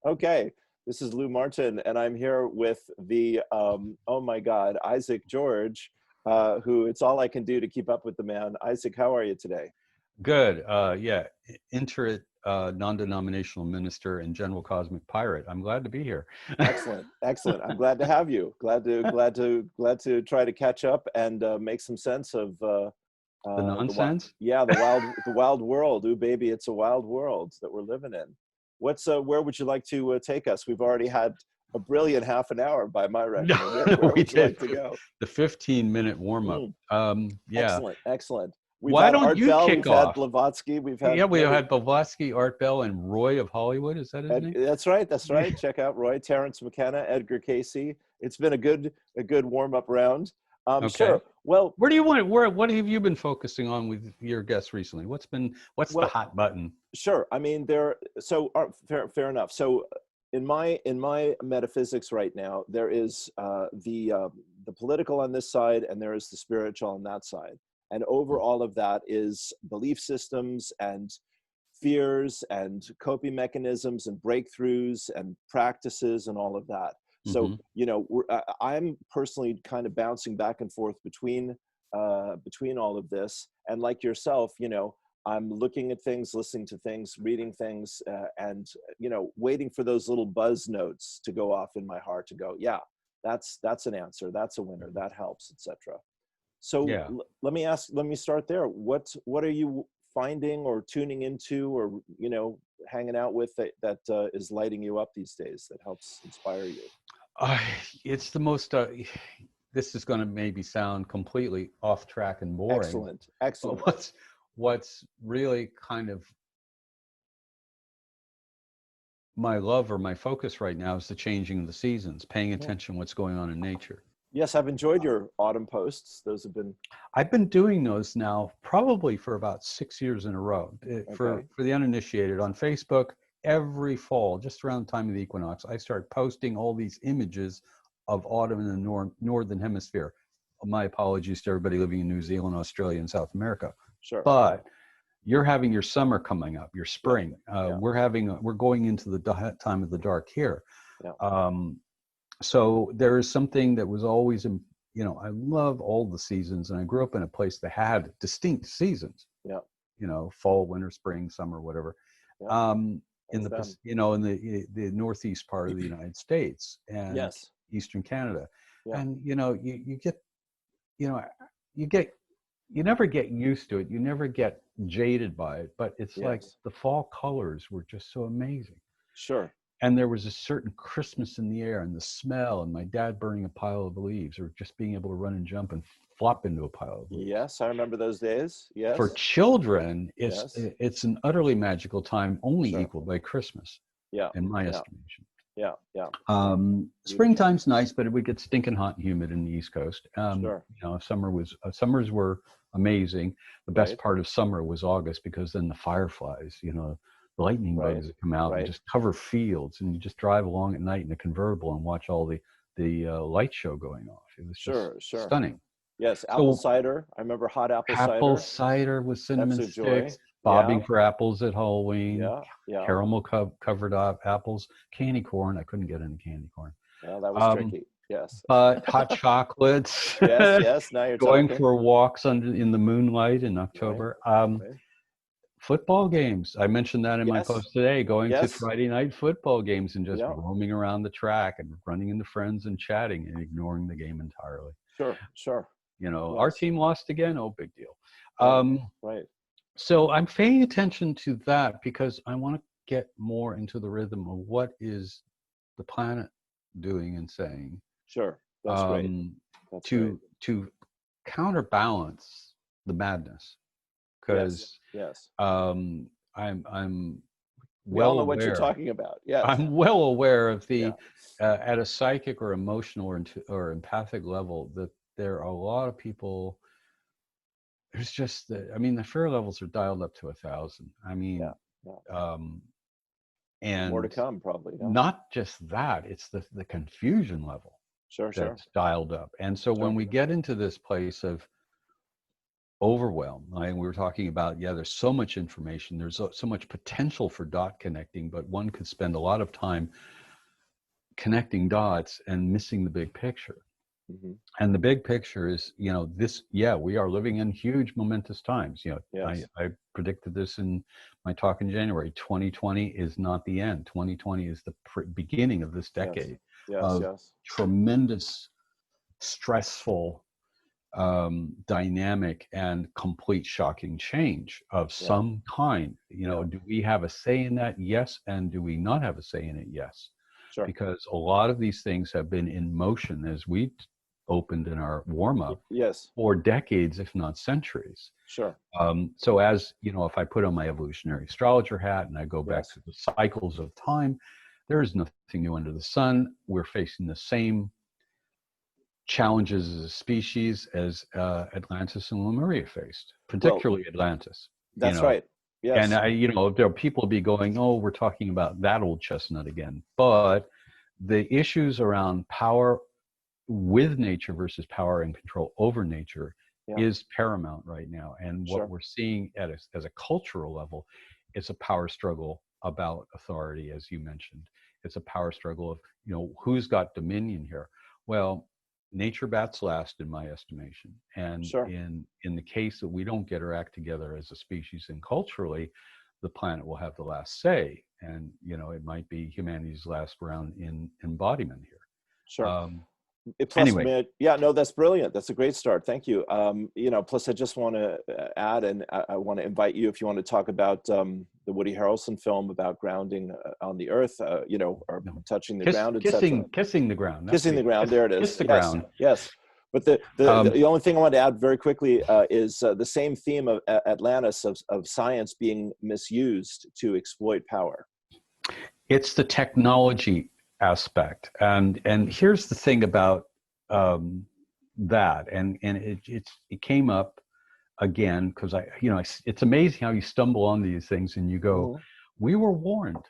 Okay, this is Lou Martin, and I'm here with the, oh my God, Isaac George, who it's all I can do to keep up with the man. Isaac, how are you today? Good. Yeah. Intrepid, non-denominational minister and general cosmic pirate. I'm glad to be here. Excellent, excellent. I'm glad to have you. Glad to try to catch up and make some sense of The nonsense? the wild world. Ooh, baby, it's a wild world that we're living in. Where would you like to take us? We've already had a brilliant half an hour by my No, reckoning. Where we would you like did to go? the 15-minute warm-up. Mm, Yeah. excellent, excellent. We've Why had don't Art you Bell, we've kick had off? Blavatsky, we've Yeah, had we had Blavatsky, Art Bell, and Roy of Hollywood. Is that his name? That's right, that's Yeah. right. Check out Roy, Terrence McKenna, Edgar Casey. It's been a good warm-up round. Okay. Sure. Well, Where do you want? What have you been focusing on with your guests recently? What's the well, hot button? sure. I mean, fair enough. So, in my metaphysics right now, there is the political on this side, and there is the spiritual on that side. And over all of that is belief systems and fears and coping mechanisms and breakthroughs and practices and all of that. So, Mm-hmm. I'm personally kind of bouncing back and forth between all of this. And like yourself, I'm looking at things, listening to things, reading things, and waiting for those little buzz notes to go off in my heart to go, yeah, that's an answer, that's a winner, that helps, etc. So Yeah. let me start there. What are you finding or tuning into or hanging out with that is lighting you up these days, that helps inspire you? It's the most. This is going to maybe sound completely off track and boring, Excellent, but excellent. what's really kind of my love or my focus right now is the changing of the seasons, paying Mm. attention to what's going on in nature. Yes, I've enjoyed your autumn posts. Those have been I've been doing those now probably for about 6 years in a row. okay. For the uninitiated, on Facebook, every fall, just around the time of the equinox, I start posting all these images of autumn in the northern hemisphere. My apologies to everybody living in New Zealand, Australia, and South America. Sure. But you're having your summer coming up, your Yeah. spring. Yeah. We're going into the time of the dark here. Yeah. So there is something that was always, I love all the seasons, and I grew up in a place that had distinct seasons. Yeah. Fall, winter, spring, summer, whatever. Yeah. In That's the in the northeast part of the United States and Yes. eastern Canada, Yeah. and you get, you get, you never get used to it. You never get jaded by it, but it's like Yes. the fall colors were just so amazing. Sure. And there was a certain Christmas in the air, and the smell, and my dad burning a pile of leaves, or just being able to run and jump and flop into a pile of leaves. Yes, I remember those days. For Yes. children, Yes. it's an utterly magical time, only Sure. equaled by Christmas, Yeah. in my Yeah. estimation. Yeah. Yeah. Springtime's nice, but it would get stinking hot and humid in the East Coast. Sure. Summers were amazing. The best Right. part of summer was August, because then the fireflies, the lightning Right. bugs that come out and Right. just cover fields, and you just drive along at night in a convertible and watch all the light show going off. It was just Sure. Sure. stunning. Yes. Apple So cider. I remember hot apple apple cider. cider with cinnamon Absolute joy. sticks, bobbing Yeah. for apples at Halloween, Yeah. Yeah. caramel covered up apples, candy corn. I couldn't get any candy corn. Well, that was Um, tricky. Yes. but hot chocolates, Yes. Yes. Now you're going talking. for walks in the moonlight in Right. October. Right. Football games. I mentioned that in my Yes. post today, going to Yes. Friday night football games and just Yeah. roaming around the track and running into friends and chatting and ignoring the game entirely. Sure. Sure. Our Yes. team lost again. Oh, big deal. Right. Right. So I'm paying attention to that because I want to get more into the rhythm of what is the planet doing and saying, Sure. That's great. That's great. to counterbalance the madness. Yes. Because Yes. I'm We all well know what you're aware. talking about. Yes. I'm well aware of Yeah. at a psychic or emotional or empathic level, that there are a lot of people. There's just the fear levels are dialed up to 1,000. Yeah. Yeah. And More to come, probably. Yeah. not just that, it's the confusion level Sure. Sure. that's dialed up. And so when Sure. we get into this place of overwhelm. We were talking about, there's so much information, there's so much potential for dot connecting, but one could spend a lot of time connecting dots and missing the big picture. Mm-hmm. And the big picture is, we are living in huge momentous times. Yes. I predicted this in my talk in January. 2020 is not the end. 2020 is the beginning of this decade of tremendous, stressful, dynamic, and complete shocking change of some kind. Do we have a say in that? Yes. And do we not have a say in it? Yes. Sure. Because a lot of these things have been in motion, as we opened in our warm-up, for decades, if not centuries. Sure. So as if I put on my evolutionary astrologer hat and I go back to the cycles of time, there is nothing new under the sun. We're facing the same challenges as a species as Atlantis and Lemuria faced, particularly Atlantis. That's right. Yes. And there are people be going, oh, we're talking about that old chestnut again. But the issues around power with nature versus power and control over nature is paramount right now. And what we're seeing as a cultural level, it's a power struggle about authority, as you mentioned. It's a power struggle of, who's got dominion here? Well, nature bats last, in my estimation. And in the case that we don't get our act together as a species and culturally, the planet will have the last say. And, it might be humanity's last round in embodiment here. Sure. Anyway. That's brilliant. That's a great start. Thank you. Plus I just want to add, and I want to invite you, if you want to talk about the Woody Harrelson film about grounding on the earth, or touching the ground, etc. Kissing the ground. Kissing the ground. There it is. Kiss the ground. Yes. But the only thing I want to add very quickly is the same theme of Atlantis, of science being misused to exploit power. It's the technology aspect, and here's the thing about that, and it came up again because it's amazing how you stumble on these things and you go, we were warned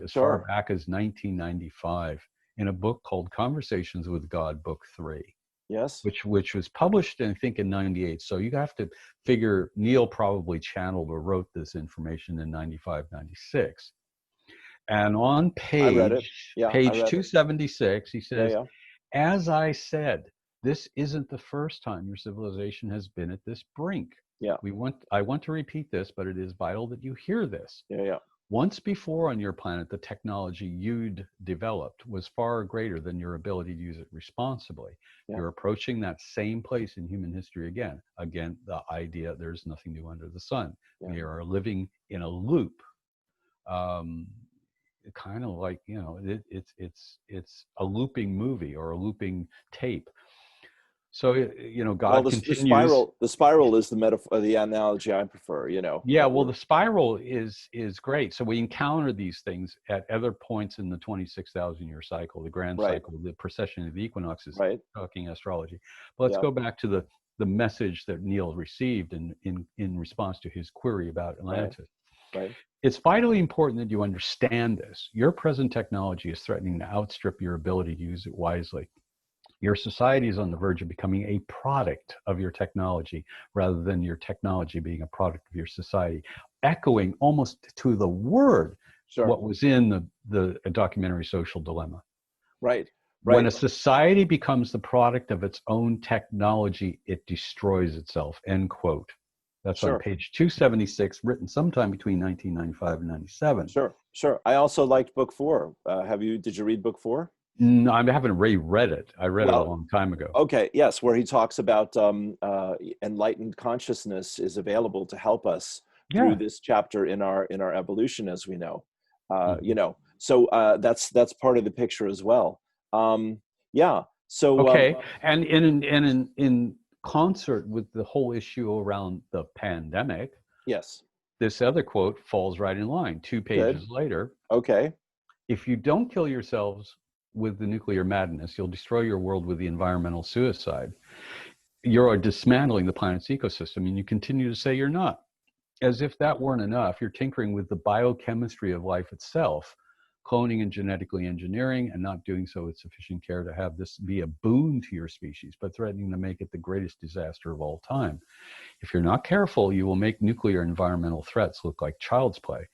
as far back as 1995 in a book called Conversations with God, Book 3. Yes. Which was published, I think, in 98. So you have to figure Neil probably channeled or wrote this information in 95, 96. And on page 276, he says, as I said, this isn't the first time your civilization has been at this brink. Yeah. I want to repeat this, but it is vital that you hear this. Yeah. Once before on your planet, the technology you'd developed was far greater than your ability to use it responsibly. Yeah. You're approaching that same place in human history again. Again, the idea there's nothing new under the sun. Yeah. We are living in a loop. Kind of like, it's a looping movie or a looping tape. So, God continues. The spiral is the metaphor, the analogy I prefer, Yeah, well, the spiral is great. So we encounter these things at other points in the 26,000-year cycle, the grand cycle, the precession of the equinoxes, talking astrology. But let's go back to the message that Neil received in response to his query about Atlantis. Right. It's vitally important that you understand this. Your present technology is threatening to outstrip your ability to use it wisely. Your society is on the verge of becoming a product of your technology rather than your technology being a product of your society, echoing almost to the word what was in the documentary Social Dilemma. Right. When a society becomes the product of its own technology, it destroys itself, end quote. That's on page 276, written sometime between 1995 and 97. Sure. I also liked book 4. Did you read book 4? No, I haven't reread it. I read it a long time ago. Okay, yes, where he talks about enlightened consciousness is available to help us through this chapter in our evolution, as we know. So that's part of the picture as well. So and in concert with the whole issue around the pandemic, this other quote falls right in line 2 pages later. Okay. If you don't kill yourselves with the nuclear madness, you'll destroy your world with the environmental suicide. You're dismantling the planet's ecosystem, and you continue to say you're not. As if that weren't enough, you're tinkering with the biochemistry of life itself, cloning and genetically engineering, and not doing so with sufficient care to have this be a boon to your species, but threatening to make it the greatest disaster of all time. If you're not careful, you will make nuclear environmental threats look like child's play.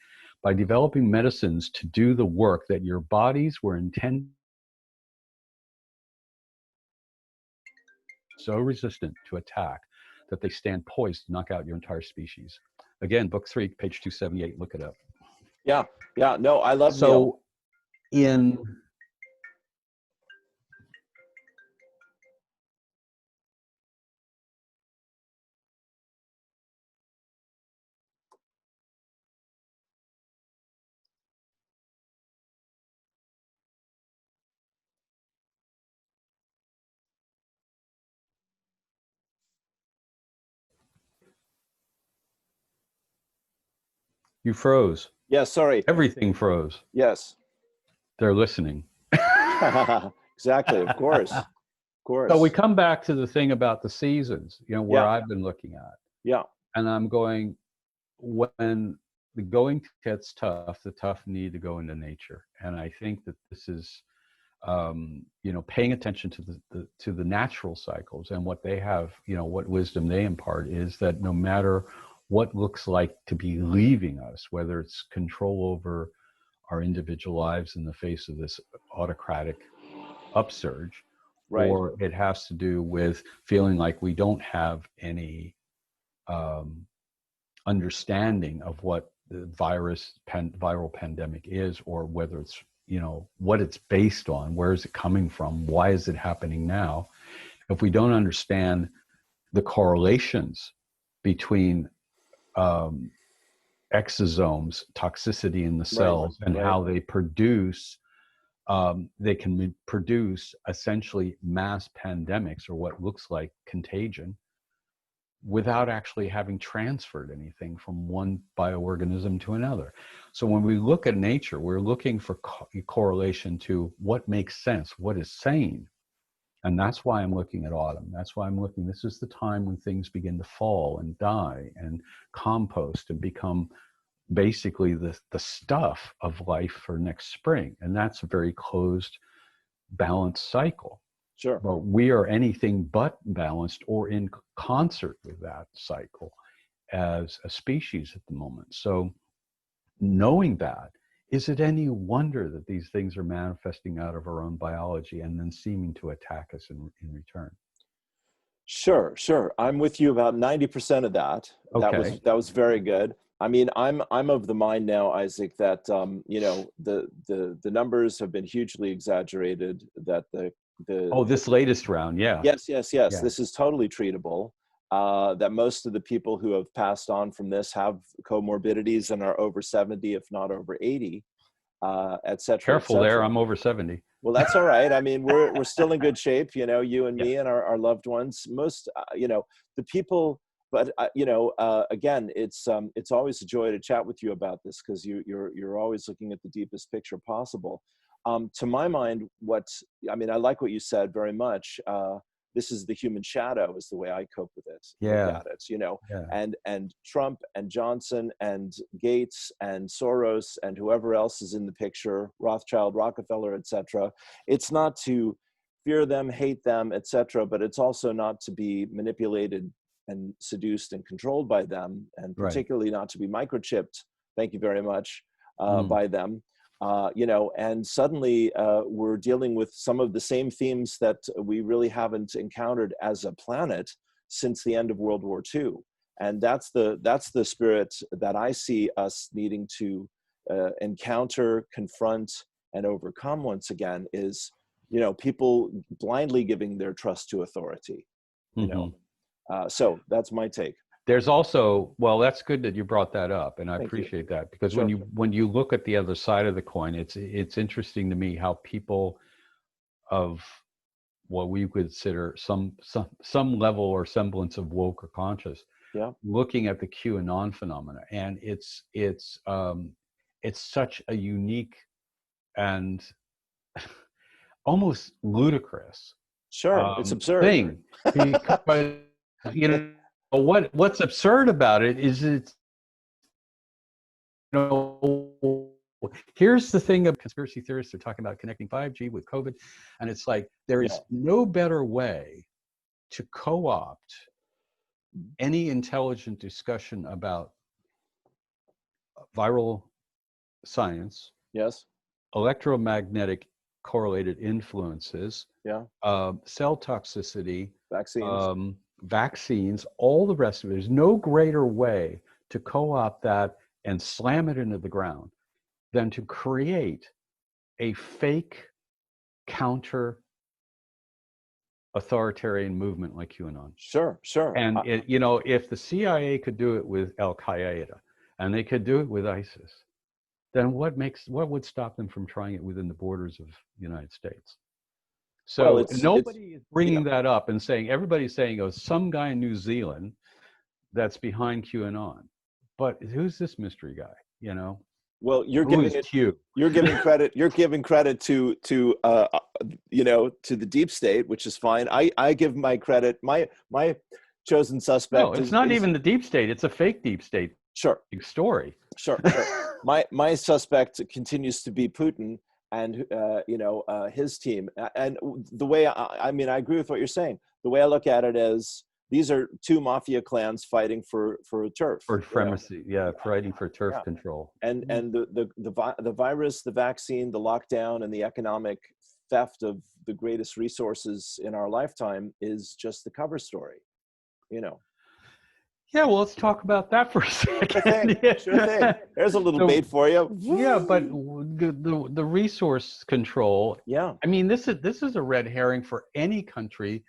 By developing medicines to do the work that your bodies were intended, so resistant to attack that they stand poised to knock out your entire species. Again, book 3, page 278, look it up. Yeah, yeah, no, I love Neil. So in you froze. Yeah, sorry. Everything froze. Yes. They're listening. Exactly, of course. Of course. So we come back to the thing about the seasons, you know, where Yeah. I've been looking at. Yeah. And I'm going, when the going gets tough, the tough need to go into nature. And I think that this is, you know, paying attention to the natural cycles and what they have, you know, what wisdom they impart is that no matter what looks like to be leaving us, whether it's control over our individual lives in the face of this autocratic upsurge, Right. or it has to do with feeling like we don't have any understanding of what the viral pandemic is, or whether it's, you know, what it's based on, where is it coming from, why is it happening now. If we don't understand the correlations between exosomes, toxicity in the cells, and how they produce, they can produce essentially mass pandemics, or what looks like contagion, without actually having transferred anything from one bioorganism to another. So when we look at nature, we're looking for correlation to what makes sense, what is sane. And that's why I'm looking at autumn. That's why I'm looking, this is the time when things begin to fall and die and compost and become basically the stuff of life for next spring. And that's a very closed, balanced cycle. Sure. But we are anything but balanced or in concert with that cycle as a species at the moment. So knowing that, is it any wonder that these things are manifesting out of our own biology and then seeming to attack us in return? Sure, sure. I'm with you about 90% of that. Okay. That was very good. I mean, I'm of the mind now, Isaac, that you know, the numbers have been hugely exaggerated. That this latest round, yeah. Yes. Yeah. This is totally treatable. That most of the people who have passed on from this have comorbidities and are over 70, if not over 80, et cetera. Careful there, I'm over 70. Well, that's all right. I mean, we're still in good shape, you know, you and me and our loved ones. Most, you know, the people. But you know, again, it's always a joy to chat with you about this, because you're always looking at the deepest picture possible. To my mind, I like what you said very much. This is the human shadow, is the way I cope with it. Yeah. Look at it, you know. Yeah. And Trump and Johnson and Gates and Soros and whoever else is in the picture, Rothschild, Rockefeller, etc. It's not to fear them, hate them, etc. But it's also not to be manipulated and seduced and controlled by them, and particularly not to be microchipped, thank you very much, by them. You know, and suddenly we're dealing with some of the same themes that we really haven't encountered as a planet since the end of World War II. And that's the spirit that I see us needing to encounter, confront, and overcome once again, is, you know, people blindly giving their trust to authority, you know. So that's my take. There's also, well, that's good that you brought that up, and I appreciate that, because Sure. when you look at the other side of the coin, it's interesting to me how people of what we consider some level or semblance of woke or conscious, looking at the QAnon phenomena, and it's such a unique and almost ludicrous, it's absurd thing, because you know. What's absurd about it is it's, you know, Here's the thing of conspiracy theorists are talking about connecting 5G with COVID. And it's like, there is no better way to co-opt any intelligent discussion about viral science, Yes. electromagnetic correlated influences, Yeah. cell toxicity, Vaccines. vaccines, all the rest of it. There's no greater way to co-opt that and slam it into the ground than to create a fake counter authoritarian movement like QAnon. Sure, sure. And it, you know, if the CIA could do it with Al Qaeda and they could do it with ISIS, then what would stop them from trying it within the borders of the United States? So well, nobody is bringing that up and saying, everybody's saying, oh, some guy in New Zealand that's behind QAnon. But who's this mystery guy, you know? Well, you're giving credit. You're giving credit to you know, to the deep state, which is fine. I give my credit. My chosen suspect. No, it's not even the deep state. It's a fake deep state. Sure. Story. Sure. My suspect continues to be Putin and you know, his team. And the way I mean, I agree with what you're saying. The way I look at it is, these are two mafia clans fighting for turf. For supremacy, fighting for turf control. And the virus, the vaccine, the lockdown, and the economic theft of the greatest resources in our lifetime is just the cover story, you know. Yeah, well, let's talk about that for a second. Sure thing. There's a little bait for you. Yeah, but the resource control. Yeah. I mean, this is a red herring for any country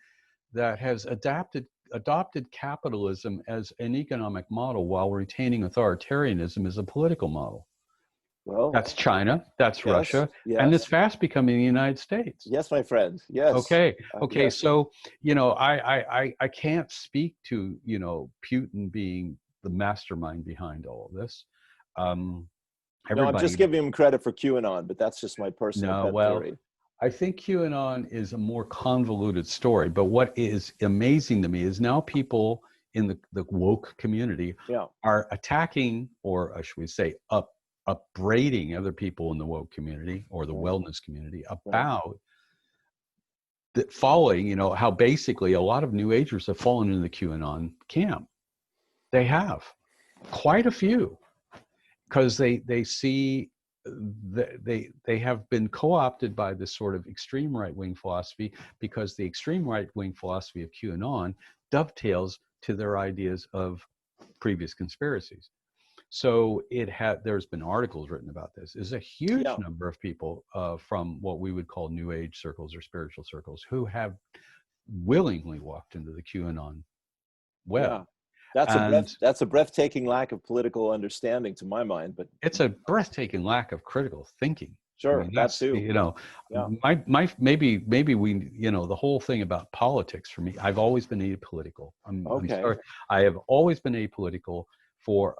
that has adopted capitalism as an economic model while retaining authoritarianism as a political model. Well, that's China, that's Russia, and it's fast becoming the United States. Yes, my friend. Yes. Okay. Yes. So, you know, I can't speak to, you know, Putin being the mastermind behind all of this. No, I'm just giving him credit for QAnon, but that's just my personal theory. I think QAnon is a more convoluted story, but what is amazing to me is now people in the woke community are attacking, or should we say upbraiding other people in the woke community or the wellness community about following, you know, how basically a lot of New Agers have fallen into the QAnon camp. They have quite a few, because they see they have been co-opted by this sort of extreme right-wing philosophy, because the extreme right-wing philosophy of QAnon dovetails to their ideas of previous conspiracies. So there's been articles written about this. There's a huge number of people from what we would call New Age circles or spiritual circles who have willingly walked into the QAnon web. Yeah. That's a breathtaking lack of political understanding to my mind, but it's a breathtaking lack of critical thinking. Sure, I mean, that too. You know, maybe we, you know, the whole thing about politics for me, I've always been apolitical. I'm sorry. I have always been apolitical for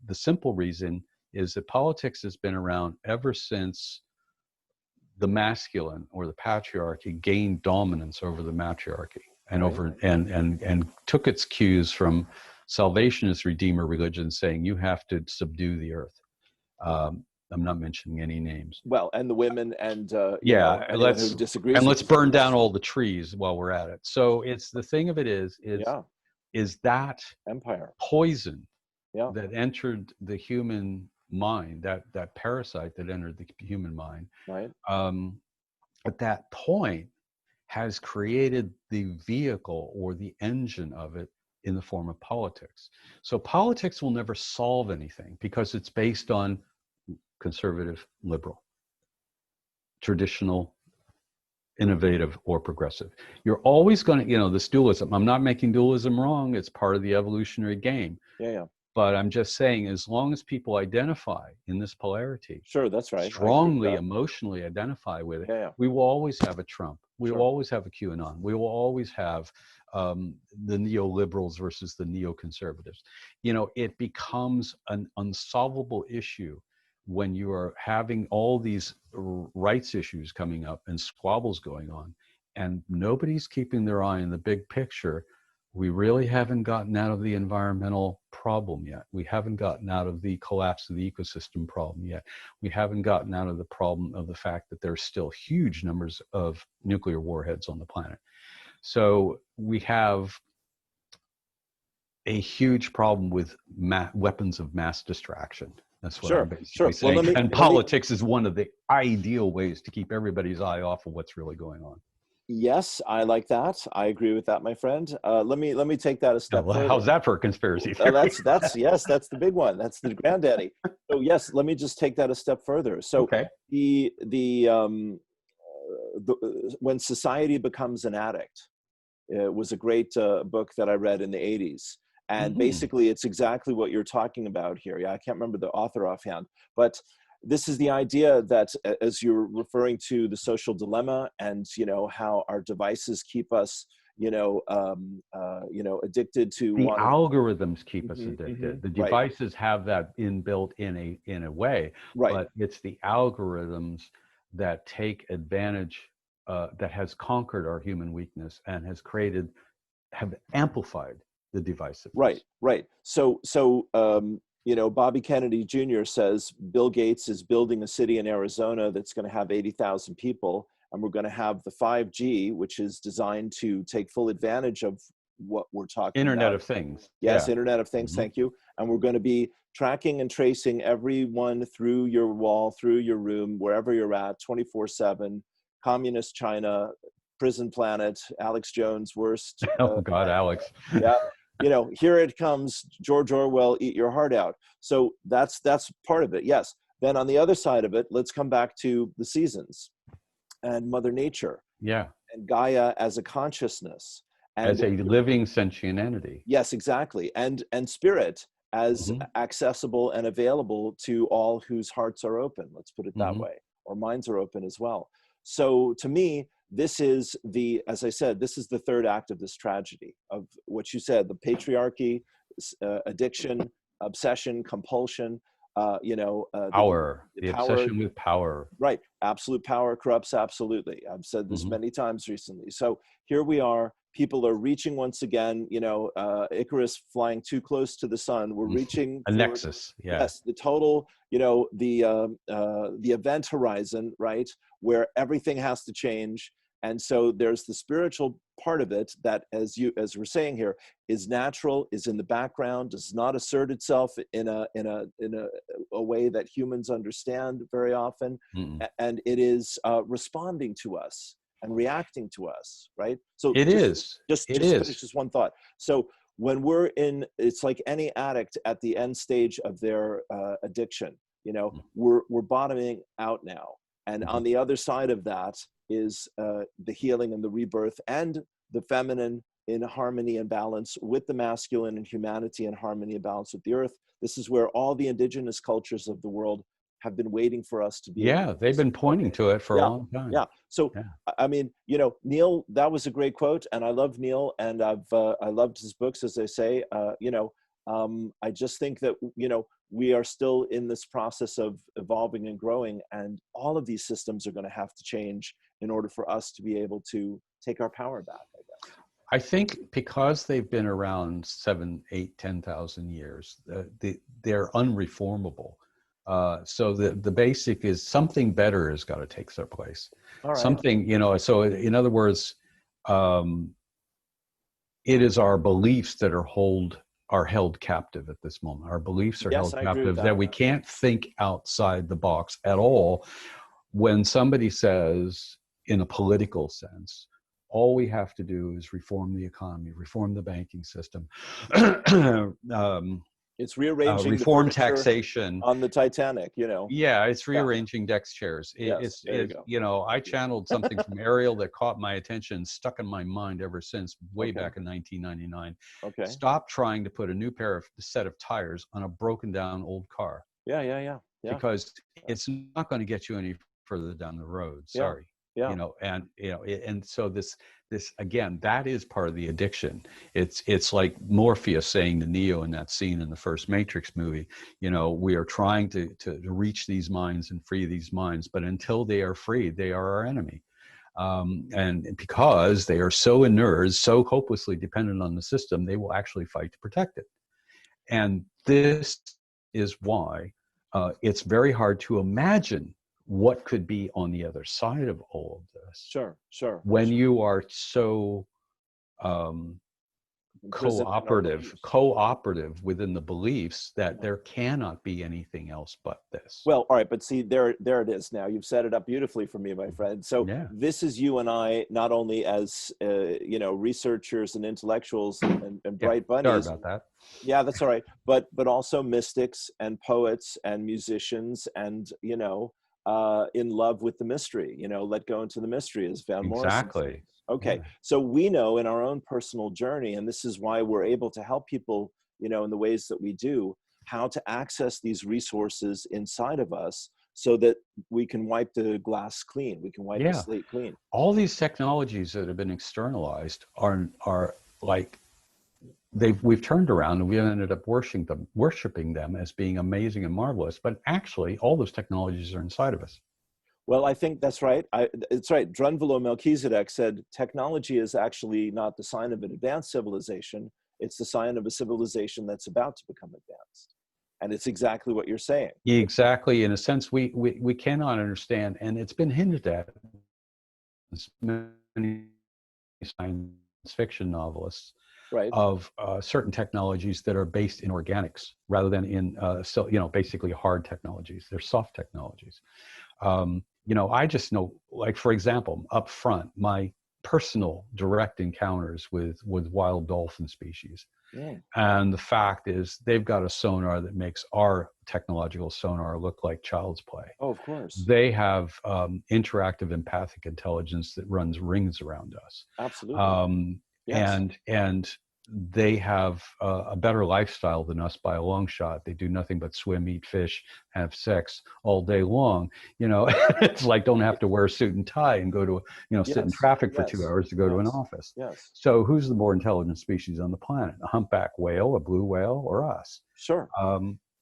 the simple reason is that politics has been around ever since the masculine or the patriarchy gained dominance over the matriarchy and and took its cues from salvationist redeemer religion, saying you have to subdue the earth. I'm not mentioning any names. Well, and the women and let's burn down all the trees while we're at it. So it's the thing of it is that empire poison that entered the human mind, that parasite that entered the human mind, at that point has created the vehicle or the engine of it in the form of politics. So politics will never solve anything because it's based on conservative, liberal, traditional, innovative, or progressive. You're always going to, you know, this dualism. I'm not making dualism wrong. It's part of the evolutionary game. But I'm just saying, as long as people identify in this polarity, sure, that's right, strongly emotionally identify with it, we will always have a Trump. We will always have a QAnon. We will always have the neoliberals versus the neoconservatives. You know, it becomes an unsolvable issue when you are having all these rights issues coming up and squabbles going on, and nobody's keeping their eye on the big picture We really haven't gotten out of the environmental problem yet. We haven't gotten out of the collapse of the ecosystem problem yet. We haven't gotten out of the problem of the fact that there's still huge numbers of nuclear warheads on the planet. So we have a huge problem with weapons of mass distraction. That's what I'm basically saying. Well, and politics is one of the ideal ways to keep everybody's eye off of what's really going on. Yes, I like that. I agree with that, my friend. Let me take that a step further. How's that for a conspiracy theory? That's yes, that's the big one. That's the granddaddy. So yes, let me just take that a step further. So okay. When society becomes an addict, it was a great book that I read in the 80s. And basically, it's exactly what you're talking about here. Yeah, I can't remember the author offhand, but this is the idea that, as you're referring to the social dilemma, and how our devices keep us, addicted to the algorithms keep us addicted. The devices have that inbuilt in a way, but it's the algorithms that take advantage, that has conquered our human weakness and have amplified the divisiveness. Right. So Bobby Kennedy Jr. says Bill Gates is building a city in Arizona that's going to have 80,000 people, and we're going to have the 5G, which is designed to take full advantage of what we're talking Internet about. of Things. Yes, yeah. Internet of Things, thank you. And we're going to be tracking and tracing everyone through your wall, through your room, wherever you're at, 24/7, communist China, prison planet, Alex Jones' worst. Oh, God, Alex. Yeah. Here it comes, George Orwell, eat your heart out. So that's part of it, yes. Then on the other side of it, let's come back to the seasons and Mother Nature. Yeah. And Gaia as a consciousness. And as a living sentient entity. Yes, exactly. And spirit as accessible and available to all whose hearts are open, let's put it that way, or minds are open as well. So to me, this is as I said, this is the third act of this tragedy of what you said, the patriarchy, addiction, obsession, compulsion, power, the obsession with power. Right. Absolute power corrupts absolutely. I've said this many times recently. So here we are. People are reaching once again, Icarus flying too close to the sun. We're reaching a nexus. Yeah. Yes, the total, the event horizon, right, where everything has to change. And so there's the spiritual part of it that, as we're saying here, is natural, is in the background, does not assert itself in a way that humans understand very often, and it is responding to us and reacting to us, right? So just finish this one thought. So when we're in, it's like any addict at the end stage of their addiction. We're bottoming out now, and on the other side of that is the healing and the rebirth, and the feminine in harmony and balance with the masculine, and humanity in harmony and balance with the earth. This is where all the indigenous cultures of the world have been waiting for us to be. Yeah, they've been pointing to it for a long time. Yeah. So, I mean, Neil, that was a great quote, and I love Neil, and I loved his books, as I say. I just think that, we are still in this process of evolving and growing, and all of these systems are going to have to change in order for us to be able to take our power back, I guess. I think because they've been around 7, 8, 10,000 years, they're unreformable. So the basic is something better has got to take their place. All right. Something, so in other words, it is our beliefs that are held captive at this moment. Our beliefs are held captive, that we can't think outside the box at all. When somebody says, in a political sense, all we have to do is reform the economy, reform the banking system, it's rearranging reform taxation on the Titanic, Yeah, it's rearranging deck's chairs. I channeled something from Ariel that caught my attention, stuck in my mind ever since, way back in 1999. Okay. Stop trying to put a new set of tires on a broken down old car. Yeah. Because it's not going to get you any further down the road. Sorry. Yeah. And so this again, that is part of the addiction. It's like Morpheus saying to Neo in that scene in the first Matrix movie, we are trying to reach these minds and free these minds, but until they are free, they are our enemy. And because they are so inured, so hopelessly dependent on the system, they will actually fight to protect it. And this is why it's very hard to imagine what could be on the other side of all of this. Sure, sure. When sure. you are so cooperative within the beliefs that there cannot be anything else but this. Well, all right, but see, there it is now. You've set it up beautifully for me, my friend. So this is you and I, not only as, researchers and intellectuals and bright bunnies. Sorry about that. Yeah, that's all right. But also mystics and poets and musicians and, in love with the mystery, let go into the mystery, as Van Morrison says. Exactly. Okay. Yeah. So we know in our own personal journey, and this is why we're able to help people, in the ways that we do, how to access these resources inside of us so that we can wipe the glass clean. We can wipe the slate clean. All these technologies that have been externalized are like, we've turned around and we ended up worshiping them as being amazing and marvelous. But actually, all those technologies are inside of us. Well, I think that's right. It's right. Drunvalo Melchizedek said, technology is actually not the sign of an advanced civilization. It's the sign of a civilization that's about to become advanced. And it's exactly what you're saying. Exactly. In a sense, we cannot understand, and it's been hinted at many science fiction novelists, right, of certain technologies that are based in organics rather than in, basically hard technologies. They're soft technologies. I just know, like, for example, up front, my personal direct encounters with wild dolphin species. Yeah. And the fact is, they've got a sonar that makes our technological sonar look like child's play. Oh, of course. They have interactive empathic intelligence that runs rings around us. Absolutely. Yes. And they have a better lifestyle than us by a long shot. They do nothing but swim, eat fish, have sex all day long. It's like, don't have to wear a suit and tie and go to, sit in traffic for 2 hours to go to an office. Yes. So who's the more intelligent species on the planet? A humpback whale, a blue whale, or us? Sure.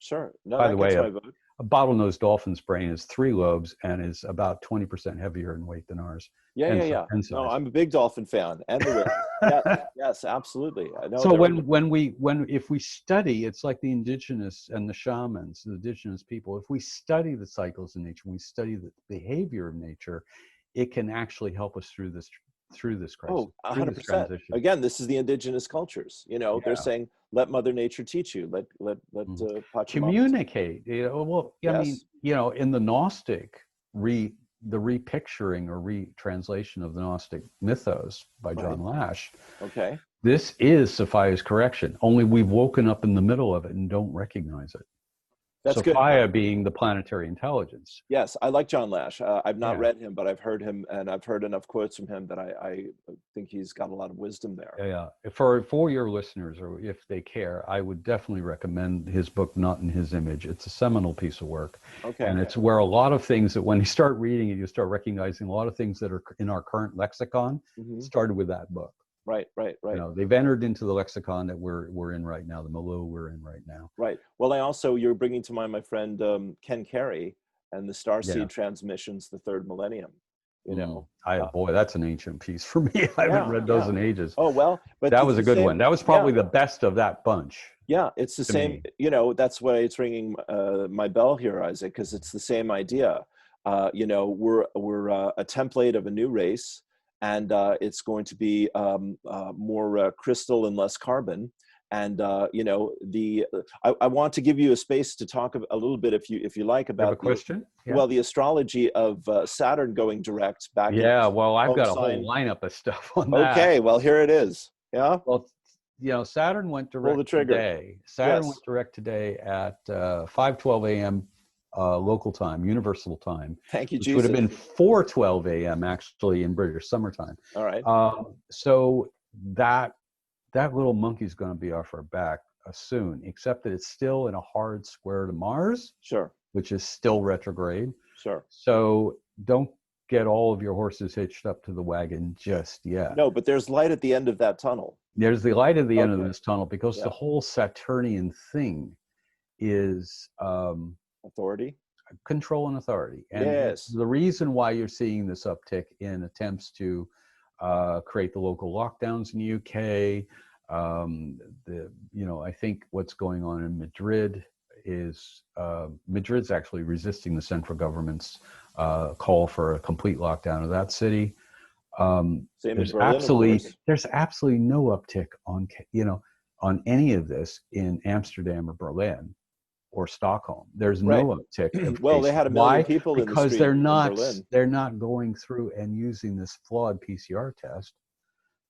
Sure. No, by the way, a bottlenose dolphin's brain is 3 lobes and is about 20% heavier in weight than ours. Yeah. No, I'm a big dolphin fan, and the whale. Yes, absolutely. So if we study, it's like the indigenous and the shamans, the indigenous people. If we study the cycles of nature, we study the behavior of nature, it can actually help us through this crisis. Oh, 100%. Again, this is the indigenous cultures. They're saying, let Mother Nature teach you. Let communicate. I mean, in the Gnostic the repicturing or retranslation of the Gnostic mythos by John Lash. Okay. This is Sophia's correction. Only we've woken up in the middle of it and don't recognize it. That's Sophia good. being the planetary intelligence. Yes, I like John Lash. I've not read him, but I've heard him, and I've heard enough quotes from him that I think he's got a lot of wisdom there. Yeah. For your listeners, or if they care, I would definitely recommend his book, Not in His Image. It's a seminal piece of work. Okay. And it's where a lot of things that when you start reading it, you start recognizing a lot of things that are in our current lexicon started with that book. Right. They've entered into the lexicon that we're in right now, the milieu we're in right now. Right. Well, you're bringing to mind my friend Ken Carey and the Starseed Transmissions, the Third Millennium. Boy, that's an ancient piece for me. I haven't read those in ages. Oh, well, but that was a good one. That was probably the best of that bunch. Yeah, it's the same. That's why it's ringing my bell here, Isaac, because it's the same idea. We're a template of a new race. And it's going to be more crystal and less carbon. And I want to give you a space to talk a little bit, if you like, about you have a question. Well, the astrology of Saturn going direct back. Well, I've got a whole lineup of stuff on that. Okay, well, here it is. Yeah. Well, Saturn went direct today. Saturn went direct today at 5:12 a.m. Local time, universal time. Thank you, which Jesus. Would have been 4:12 a.m. actually in British summertime. All right. So that little monkey's going to be off our back soon, except that it's still in a hard square to Mars. Sure. Which is still retrograde. Sure. So don't get all of your horses hitched up to the wagon just yet. No, but there's light at the end of that tunnel. There's the light at the end of this tunnel, because the whole Saturnian thing is authority. control and authority. And Yes. the reason why you're seeing this uptick in attempts to create the local lockdowns in the UK, I think what's going on in Madrid is Madrid's actually resisting the central government's call for a complete lockdown of that city. Same in There's Berlin, absolutely no uptick on any of this in Amsterdam or Berlin or Stockholm. There's no uptick of well, they cases. had 1 million Why? people in the Because street in Berlin. they're not going through and using this flawed PCR test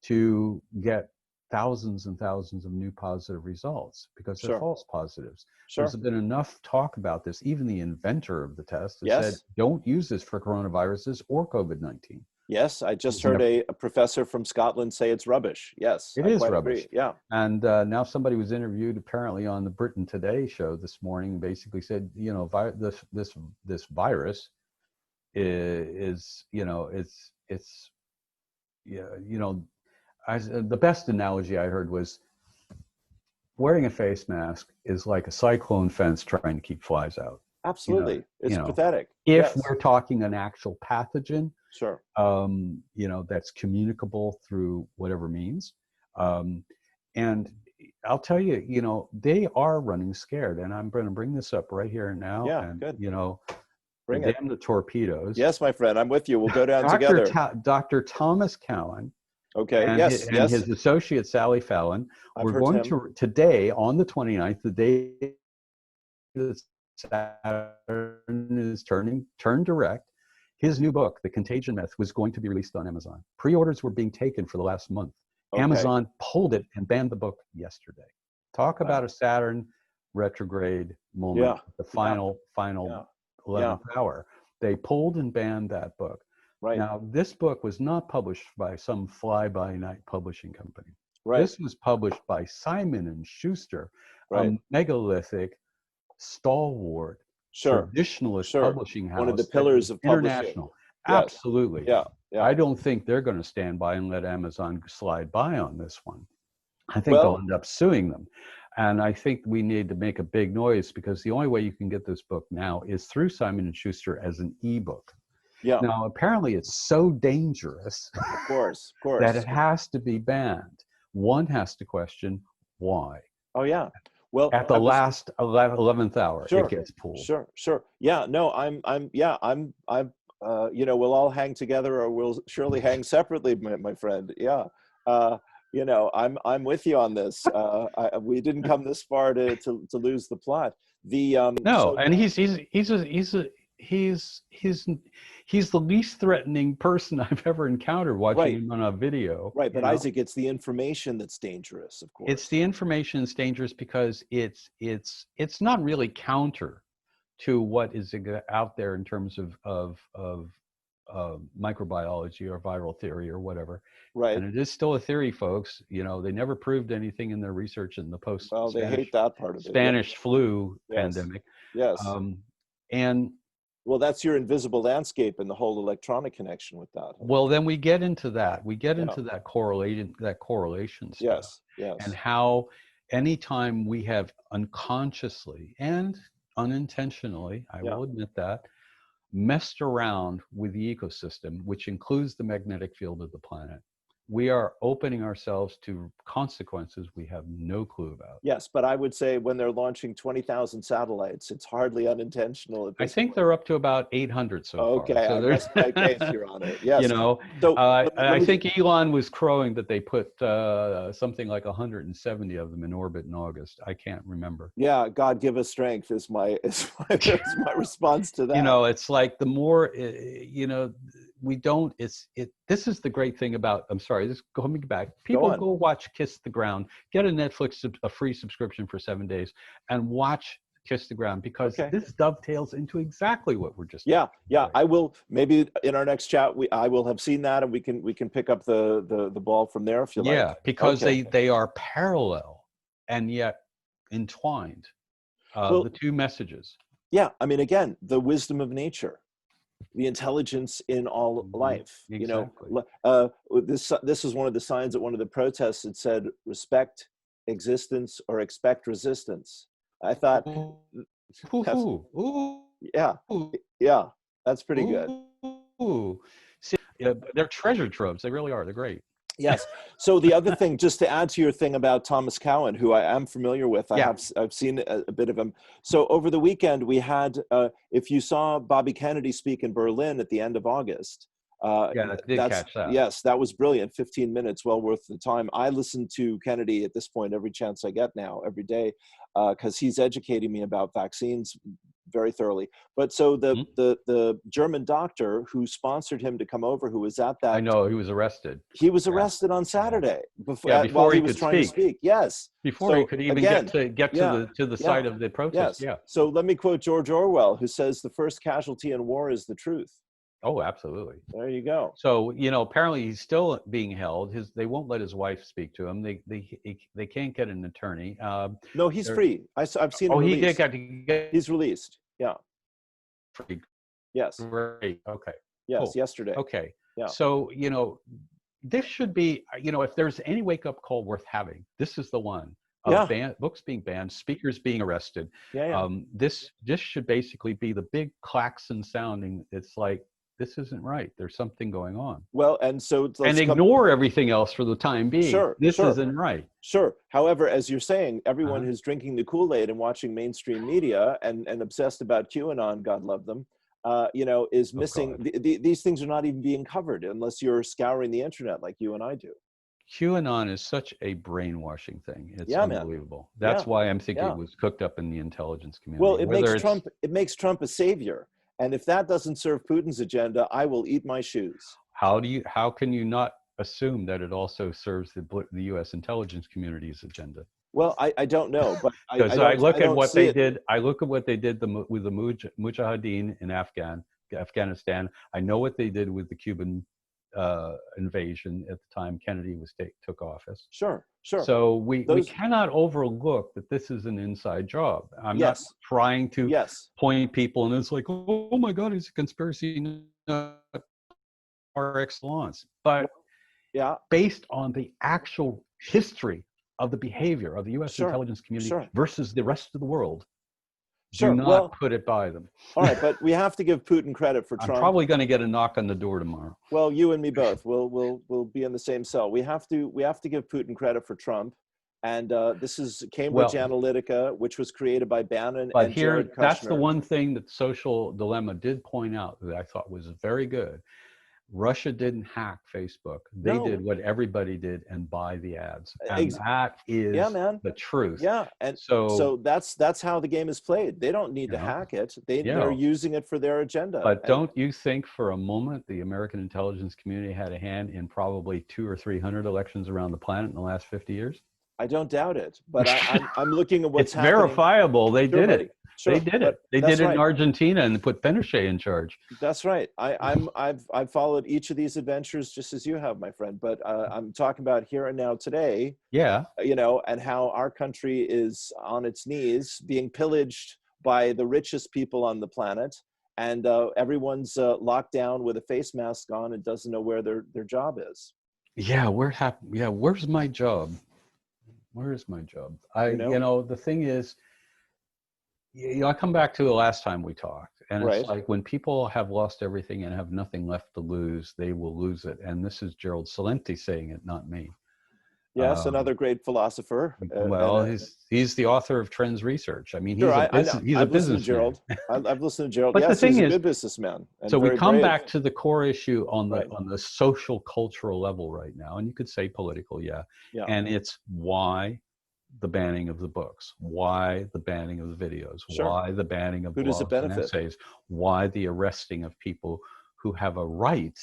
to get thousands and thousands of new positive results, because they're false positives. There's been enough talk about this. Even the inventor of the test has said, don't use this for coronaviruses or COVID-19. Yes, I just heard a professor from Scotland say it's rubbish. Yes, it is rubbish. Agree. Yeah. And now somebody was interviewed apparently on the Britain Today show this morning, and basically said, this virus is the best analogy I heard was wearing a face mask is like a cyclone fence trying to keep flies out. Absolutely. It's pathetic. If we're talking an actual pathogen, sure, that's communicable through whatever means. And I'll tell you, they are running scared. And I'm going to bring this up right here and now. Yeah, and, good. Bring damn the torpedoes. Yes, my friend, I'm with you. We'll go down together. Dr. Thomas Cowan. Okay. And his associate Sally Fallon. We're going to today on the 29th, the day that Saturn is turned direct. His new book, The Contagion Myth, was going to be released on Amazon. Pre-orders were being taken for the last month. Okay. Amazon pulled it and banned the book yesterday. Talk about a Saturn retrograde moment. The final 11th hour. They pulled and banned that book. Right. Now, this book was not published by some fly-by-night publishing company. Right. This was published by Simon & Schuster, a megalithic, stalwart, traditionalist publishing house. One of the pillars of international. Yes. Absolutely. Yeah. I don't think they're going to stand by and let Amazon slide by on this one. I think they'll end up suing them. And I think we need to make a big noise, because the only way you can get this book now is through Simon & Schuster as an ebook. Yeah. Now, apparently it's so dangerous of course. that it has to be banned. One has to question why. Oh, yeah. Well, at the last 11th hour, it gets pulled. Sure. Yeah, no, we'll all hang together, or we'll surely hang separately, my friend. Yeah. I'm with you on this. We didn't come this far to lose the plot. And he's the least threatening person I've ever encountered watching him on a video. Right, but Isaac, it's the information that's dangerous, of course. It's the information that's dangerous because it's not really counter to what is out there in terms of microbiology or viral theory or whatever. Right. And it is still a theory, folks. They never proved anything in their research in the post. Well, they hate that part of it. Spanish flu pandemic. Yes. And well, that's your invisible landscape and the whole electronic connection with that. Well, then we get into that. We get into that correlation stuff. Yes. And how anytime we have unconsciously and unintentionally, I will admit that, messed around with the ecosystem, which includes the magnetic field of the planet, we are opening ourselves to consequences we have no clue about. Yes, but I would say when they're launching 20,000 satellites, it's hardly unintentional at this point. They're up to about 800 so far. Okay, so I rest my case, Your Honor. Yes. So, I think Elon was crowing that they put something like 170 of them in orbit in August. I can't remember. Yeah, God give us strength is my response to that. It's like the more, this is the great thing about, I'm sorry, this coming back. People go watch Kiss the Ground, get a Netflix, a free subscription for 7 days, and watch Kiss the Ground, because this dovetails into exactly what we're just talking about. I will, maybe in our next chat, I will have seen that, and we can pick up the ball from there if you like. Yeah, because they are parallel and yet entwined, the two messages. Yeah, I mean, again, the wisdom of nature, the intelligence in all life. Exactly. This is one of the signs at one of the protests. It said, respect existence or expect resistance. I thought, Yeah, yeah, that's pretty good. Ooh. See, yeah, they're treasure troves. They really are. They're great. Yes. So the other thing, just to add to your thing about Thomas Cowan, who I am familiar with, Yeah. I've seen a bit of him. So over the weekend we had, if you saw Bobby Kennedy speak in Berlin at the end of August, Yeah, I did catch that. yes, that was brilliant. 15 minutes, well worth the time. I listen to Kennedy at this point every chance I get now, every day, because he's educating me about vaccines very thoroughly. But so the German doctor who sponsored him to come over, who was at that, I know he was arrested. he was arrested on Saturday before while he he was could trying to speak. Yes. Before he So could even again, get to the site of the protest. yes. Yeah. So let me quote George Orwell, who says, "The first casualty in war is the truth." Oh, absolutely. There you go. So, apparently he's still being held. They won't let his wife speak to him. They can't get an attorney. No, he's free. I've seen him he released. did get He's released. Yeah. free. Yes. Great. Okay. Yes. Cool. Yesterday. Okay. Yeah. So, this should be, if there's any wake-up call worth having, this is the one. Books being banned, speakers being arrested. This should basically be the big klaxon sounding. It's like, this isn't right. There's something going on. Well, and so ignore everything else for the time being. Sure, this isn't right. Sure. However, as you're saying, everyone who's drinking the Kool-Aid and watching mainstream media and obsessed about QAnon, God love them, is missing. These things are not even being covered unless you're scouring the internet like you and I do. QAnon is such a brainwashing thing. It's unbelievable. Man. That's why I'm thinking it was cooked up in the intelligence community. Well, it makes Trump a savior. And if that doesn't serve Putin's agenda, I will eat my shoes. How can you not assume that it also serves the U.S. intelligence community's agenda? Well, I don't know, but because I look at what they did. I look at what they did with the Mujahideen in Afghanistan. I know what they did with the Cuban invasion at the time Kennedy took office. Sure. So we cannot overlook that this is an inside job. I'm not trying to point people, and it's like, oh my God, it's a conspiracy par excellence. But based on the actual history of the behavior of the U.S. intelligence community versus the rest of the world, do not put it by them. All right, but we have to give Putin credit for Trump. I'm probably going to get a knock on the door tomorrow. Well, you and me both. We'll be in the same cell. We have to give Putin credit for Trump, and this is Cambridge Analytica, which was created by Bannon and Jared Kushner. That's the one thing that Social Dilemma did point out that I thought was very good. Russia didn't hack Facebook. They did what everybody did and buy the ads. And that is the truth. Yeah. And so that's how the game is played. They don't need to hack it. They're using it for their agenda. But don't you think for a moment the American intelligence community had a hand in probably 200 or 300 elections around the planet in the last 50 years? I don't doubt it. But I'm looking at what's happening. It's verifiable. They did it. Sure, they did it. They did it in Argentina and put Pinochet in charge. That's right. I've followed each of these adventures just as you have, my friend. But I'm talking about here and now today. Yeah. And how our country is on its knees, being pillaged by the richest people on the planet, and everyone's locked down with a face mask on and doesn't know where their job is. Yeah, where's my job? Where is my job? The thing is, I come back to the last time we talked, and it's like when people have lost everything and have nothing left to lose, they will lose it. And this is Gerald Celente saying it, not me. Yes, another great philosopher. Well, he's the author of Trends Research. I mean, he's a businessman. Gerald. I've listened to Gerald. But the thing he's is, a good businessman. So we come back to the core issue on the social cultural level right now, and you could say political, and it's why the banning of the books, why the banning of the videos, why the banning of blogs and essays, why the arresting of people who have a right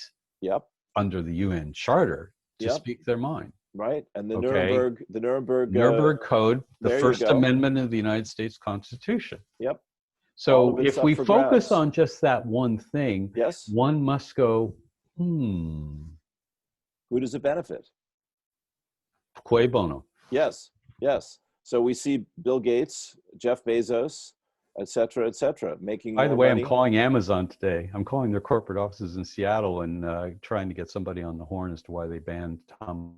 under the UN Charter to speak their mind. Right, and the Nuremberg Code, the First Amendment of the United States Constitution. Yep. So if we focus on just that one thing, one must go, who does it benefit? Cui bono. Yes. So we see Bill Gates, Jeff Bezos, et cetera, making By the more way, money. I'm calling Amazon today. I'm calling their corporate offices in Seattle and trying to get somebody on the horn as to why they banned Tom.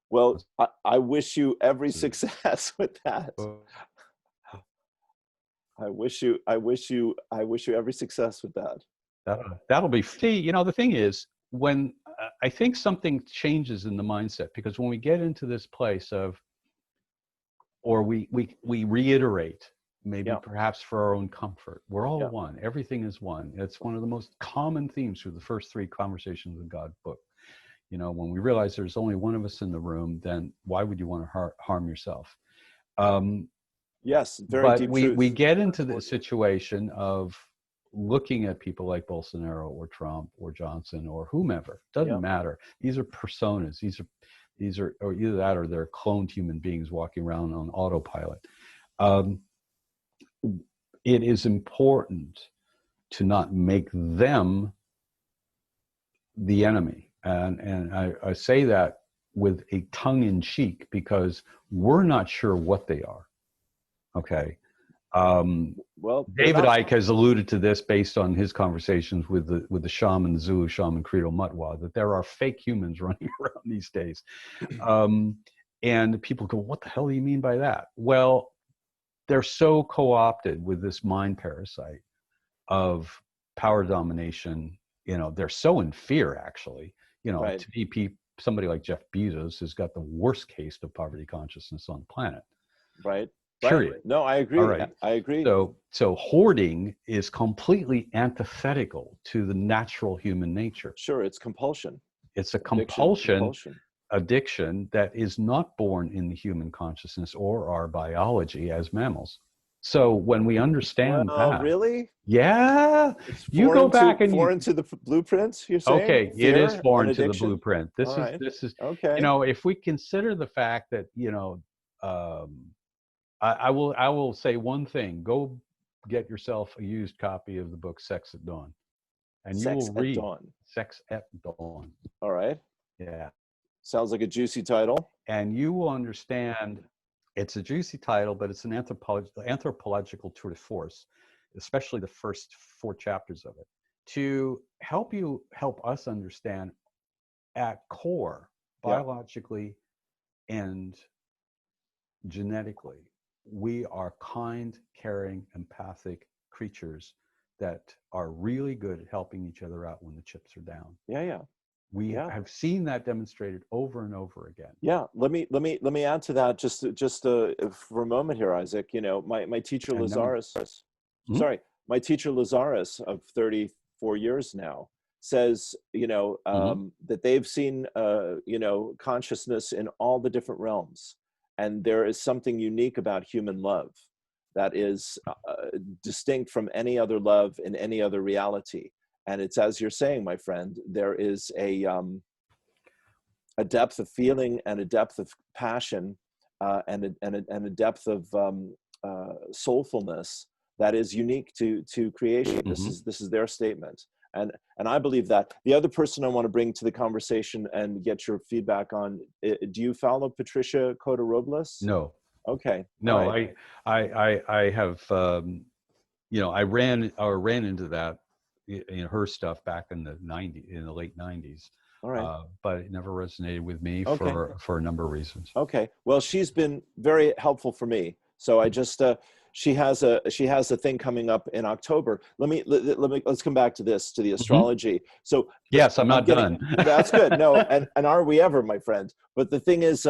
Well, I wish you every success with that. I wish you every success with that. That'll be, see, you know, the thing is, when I think something changes in the mindset, because when we get into this place of, or we reiterate, maybe Yeah. perhaps for our own comfort, we're all Yeah. one. Everything is one. It's one of the most common themes through the first 3 Conversations with God book. You know, when we realize there's only one of us in the room, then why would you want to harm yourself? Yes, very But deep we truth. get into the situation of looking at people like Bolsonaro or Trump or Johnson or whomever. Doesn't Yeah. matter. These are personas. These are, or either that or they're cloned human beings walking around on autopilot. It is important to not make them the enemy. And I say that with a tongue in cheek because we're not sure what they are. Okay. Well, David Icke has alluded to this based on his conversations with the shaman, Zulu shaman Credo Mutwa, that there are fake humans running around these days. And people go, what the hell do you mean by that? Well, they're so co-opted with this mind parasite of power domination. You know, they're so in fear, actually. You know, Right. to be somebody like Jeff Bezos has got the worst case of poverty consciousness on the planet. Right. Period. Right. No, I agree. All right. I agree. So hoarding is completely antithetical to the natural human nature. Sure, it's compulsion. It's a Compulsion. addiction that is not born in the human consciousness or our biology as mammals. So when we understand that, really? Yeah, It's you go back and foreign to the blueprints, you're saying? Okay, Fear it is foreign and to the addiction? blueprint. This All right. is, Okay. you know, if we consider the fact that, you know, I will say one thing: go get yourself a used copy of the book Sex at Dawn, and you will read Sex at Dawn. All right. Yeah. Sounds like a juicy title. And you will understand it's a juicy title, but it's an anthropological tour de force, especially the first 4 chapters of it, to help us understand at core, biologically and genetically, we are kind, caring, empathic creatures that are really good at helping each other out when the chips are down. Yeah. We have seen that demonstrated over and over again. Yeah, let me add to that just for a moment here, Isaac. You know, my teacher Lazarus, my teacher Lazarus of 34 years now says, you know, that they've seen, you know, consciousness in all the different realms, and there is something unique about human love that is distinct from any other love in any other reality. And it's, as you're saying, my friend, there is a depth of feeling and a depth of passion and a depth of soulfulness that is unique to creation. This is their statement, and I believe that. The other person I want to bring to the conversation and get your feedback on: do you follow Patricia Cota Robles? No. Okay. No, right. I have. You know, I ran into that in her stuff back in the late 90s. All right. But it never resonated with me for a number of reasons. Okay. Well, she's been very helpful for me. So I just she has a thing coming up in October. Let's come back to this, to the astrology. So yes, I'm not done. That's good. No, and are we ever, my friend? But the thing is,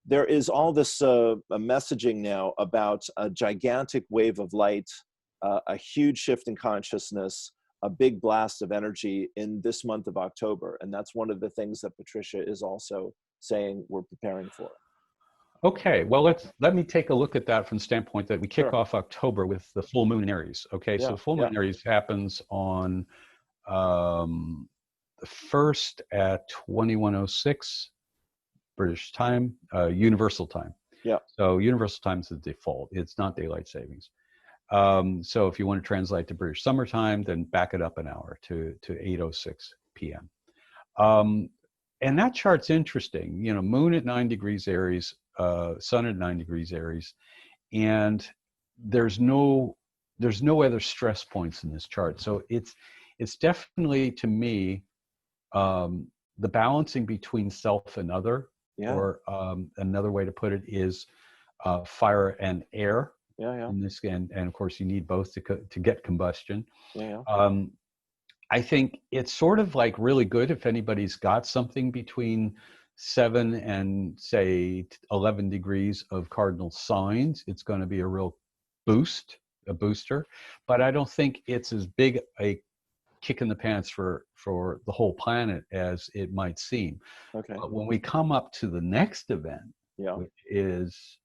there is all this messaging now about a gigantic wave of light, a huge shift in consciousness, a big blast of energy in this month of October. And that's one of the things that Patricia is also saying we're preparing for. Okay, well, let me take a look at that from the standpoint that we kick off October with the full moon in Aries. Okay, so the full moon in Aries happens on the 1st at 21:06 British time, Universal time. Yeah. So Universal time is the default. It's not daylight savings. So if you want to translate to British summertime, then back it up an hour to 8:06 p.m. And that chart's interesting. You know, moon at 9 degrees Aries, sun at 9 degrees Aries, and there's no other stress points in this chart. So it's definitely, to me, the balancing between self and other, or another way to put it is fire and air. Yeah. in this, and of course you need both to get combustion. Yeah. I think it's sort of like really good if anybody's got something between 7 and say 11 degrees of cardinal signs. It's going to be a real booster, but I don't think it's as big a kick in the pants for the whole planet as it might seem. Okay. But when we come up to the next event, Yeah. which is,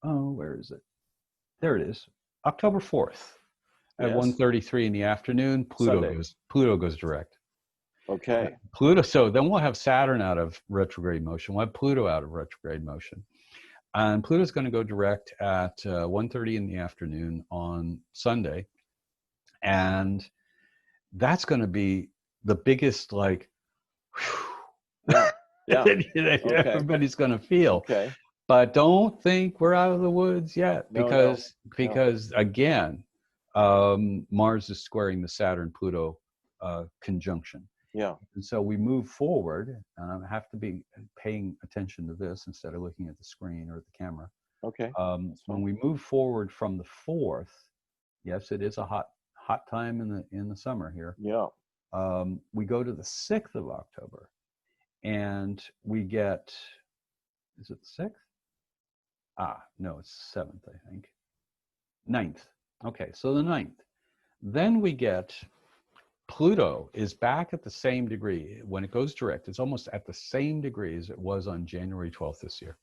where is it? There it is, October 4th. At Yes. 1:33 in the afternoon, Pluto goes direct. Okay. Pluto. So then we'll have Saturn out of retrograde motion. We'll have Pluto out of retrograde motion, and Pluto's going to go direct at 1:30 in the afternoon on Sunday, and that's going to be the biggest, like, Yeah. everybody's going to feel. Okay. But don't think we're out of the woods yet, because again, Mars is squaring the Saturn-Pluto conjunction. Yeah. And so we move forward, and I have to be paying attention to this instead of looking at the screen or at the camera. Okay. When we move forward from the 4th, yes, it is a hot time in the summer here. Yeah. We go to the 6th of October, and we get, is it the 6th? No, it's 7th, I think. 9th. Okay, so the 9th. Then we get Pluto is back at the same degree. When it goes direct, it's almost at the same degree as it was on January 12th this year,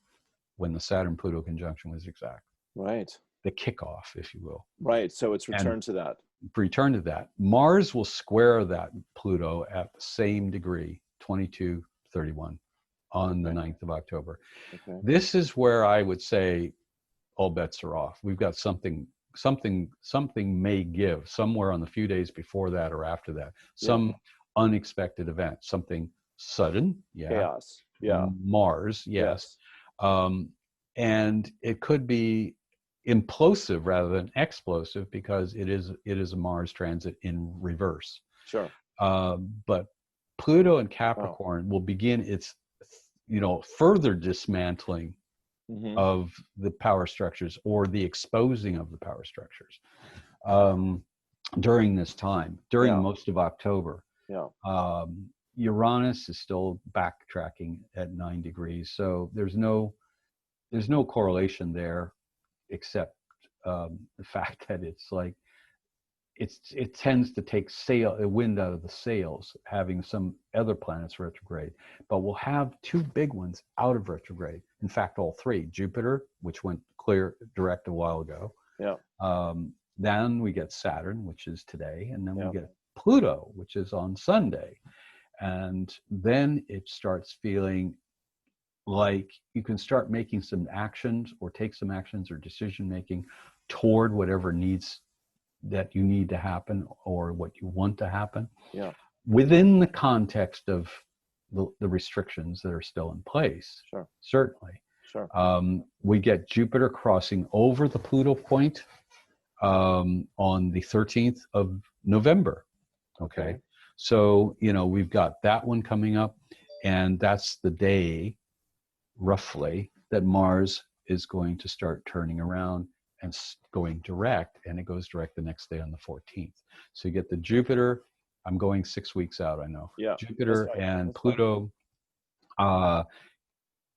when the Saturn-Pluto conjunction was exact. Right. The kickoff, if you will. Right. So it's returned to that. Return to that. Mars will square that Pluto at the same degree, 22-31, on the 9th of October. Okay. This is where I would say all bets are off. We've got something may give somewhere on the few days before that or after that. Some unexpected event, something sudden. Yeah. Chaos. Yeah. Mars. Yes. And it could be implosive rather than explosive, because it is a Mars transit in reverse. Sure. But Pluto and Capricorn will begin its, further dismantling of the power structures, or the exposing of the power structures, during this time, during most of October. Yeah. Uranus is still backtracking at 9 degrees, so there's no correlation there, except the fact that it's like it tends to take wind out of the sails, having some other planets retrograde. But we'll have 2 big ones out of retrograde. In fact, all 3. Jupiter, which went clear direct a while ago. Yeah. Then we get Saturn, which is today, and then we get Pluto, which is on Sunday. And then it starts feeling like you can start making some actions, or take some actions, or decision making toward whatever that you need to happen, or what you want to happen, within the context of the restrictions that are still in place. Sure. Certainly. Sure. We get Jupiter crossing over the Pluto point on the 13th of November. Okay. So, we've got that one coming up, and that's the day, roughly, that Mars is going to start turning around and going direct, and it goes direct the next day on the 14th. So you get the Jupiter. I'm going 6 weeks out, I know. Yeah. Jupiter and Pluto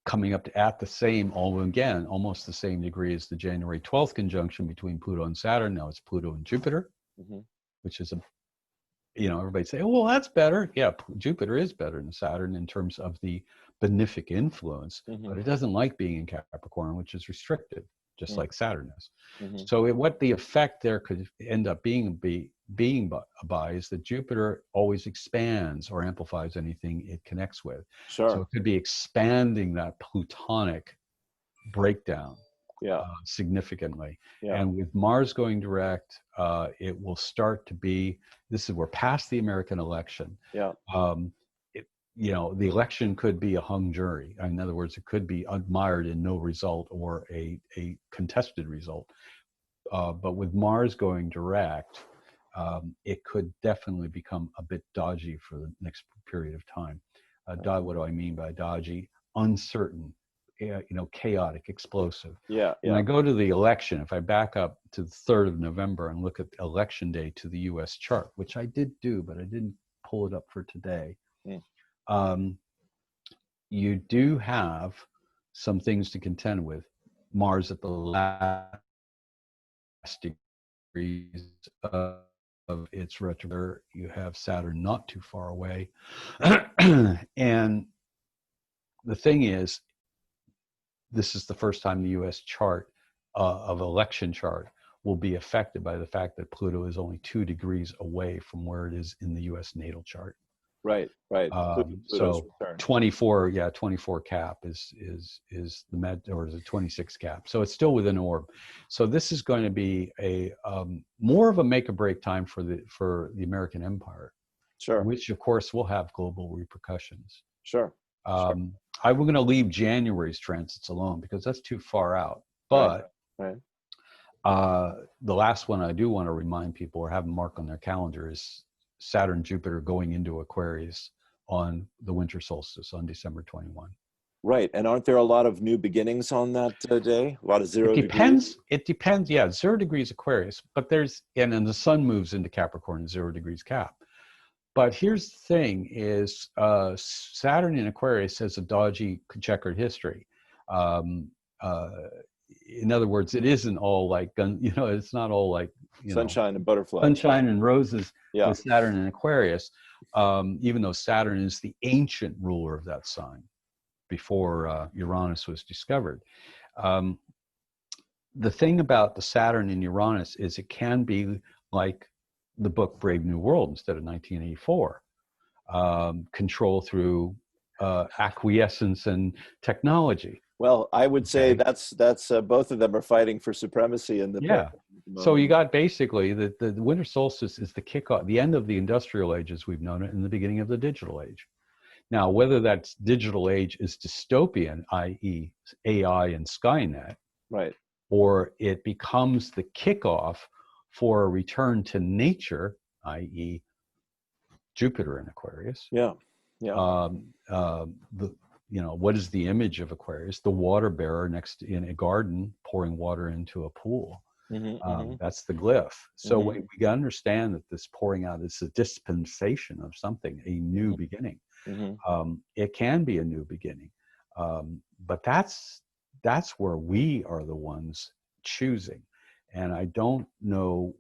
coming up at the same, almost the same degree as the January 12th conjunction between Pluto and Saturn. Now it's Pluto and Jupiter, which is everybody say, oh, well, that's better. Yeah, Jupiter is better than Saturn in terms of the benefic influence, but it doesn't like being in Capricorn, which is restricted, just like Saturn is. So what the effect there could end up being by is that Jupiter always expands or amplifies anything it connects with. Sure. So it could be expanding that Plutonic breakdown significantly. And with Mars going direct, it will start to be, we're past the American election. The election could be a hung jury. In other words, it could be admired in no result, or a contested result. But with Mars going direct, it could definitely become a bit dodgy for the next period of time. What do I mean by dodgy? Uncertain. chaotic, explosive. Yeah, When yeah. I go to the election, if I back up to the 3rd of November and look at election day to the US chart, which I did do, but I didn't pull it up for today, you do have some things to contend with. Mars at the last degrees of its retrograde. You have Saturn not too far away. And the thing is, this is the first time the US chart of election chart will be affected by the fact that Pluto is only 2 degrees away from where it is in the US natal chart. Right, right. Pluto's So return. 24 cap is the med, or is it 26 cap? So it's still within orb. So this is going to be a more of a make or break time for the American empire, Sure, which of course will have global repercussions. sure. I'm going to leave January's transits alone because that's too far out. Right, But right. the last one I do want to remind people or have them mark on their calendar is Saturn, Jupiter going into Aquarius on the winter solstice on December 21. Right, and aren't there a lot of new beginnings on that day? A lot of 0 degrees? It depends. Yeah, 0 degrees Aquarius, but and then the sun moves into Capricorn at 0 degrees Cap. But here's the thing is Saturn in Aquarius has a dodgy checkered history. In other words, it isn't all like, it's not all like, Sunshine and butterflies. Sunshine and roses Yeah. with Saturn in Aquarius, even though Saturn is the ancient ruler of that sign before Uranus was discovered. The thing about the Saturn in Uranus is it can be like the book Brave New World instead of 1984. Control through acquiescence and technology. Well, I would say that's both of them are fighting for supremacy in the So you got basically the winter solstice is the kickoff, the end of the industrial age as we've known it, and the beginning of the digital age. Now, whether that digital age is dystopian, i.e. AI and Skynet, right, or it becomes the kickoff for a return to nature, i.e. Jupiter in Aquarius. Yeah, yeah. What is the image of Aquarius? The water bearer in a garden pouring water into a pool. That's the glyph. So we understand that this pouring out is a dispensation of something, a new beginning. It can be a new beginning, but that's where we are the ones choosing. And I don't know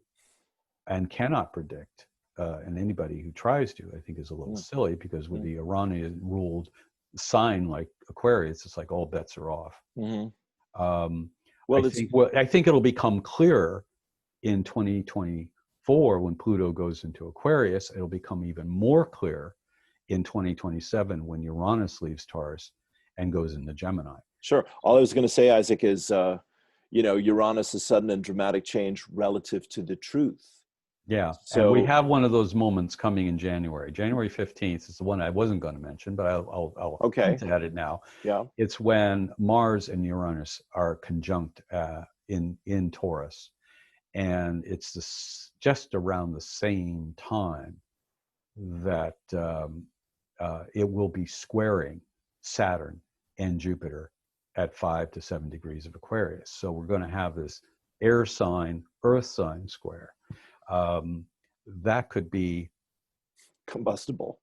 and cannot predict, and anybody who tries to, I think, is a little silly, because with the Iranian ruled sign like Aquarius, it's like all bets are off. I think it'll become clearer in 2024 when Pluto goes into Aquarius. It'll become even more clear in 2027 when Uranus leaves Taurus and goes into Gemini. Sure. All I was going to say, Isaac, is Uranus' sudden and dramatic change relative to the truth. Yeah, so and we have one of those moments coming in January. January 15th is the one I wasn't going to mention, but I'll hint at it now. Yeah, it's when Mars and Uranus are conjunct in Taurus, and it's just around the same time that it will be squaring Saturn and Jupiter at 5 to 7 degrees of Aquarius. So we're going to have this air sign, earth sign square. That could be combustible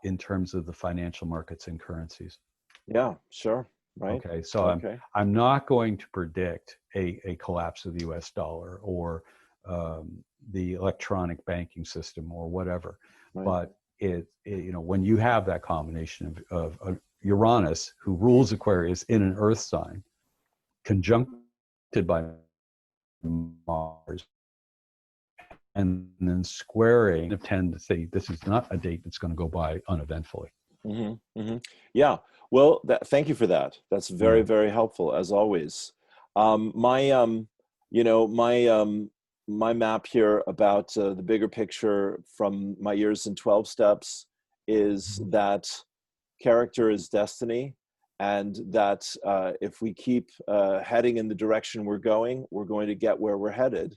in terms of the financial markets and currencies. Yeah, sure. Right. Okay. So I'm not going to predict a collapse of the US dollar or the electronic banking system or whatever. Right. But when you have that combination of Uranus, who rules Aquarius in an earth sign, conjuncted by Mars, and then squaring, I tend to say this is not a date that's going to go by uneventfully. Yeah. Well, thank you for that. That's very, very helpful, as always. My map here about the bigger picture from my years in 12 steps is that character is destiny, and that if we keep heading in the direction we're going to get where we're headed.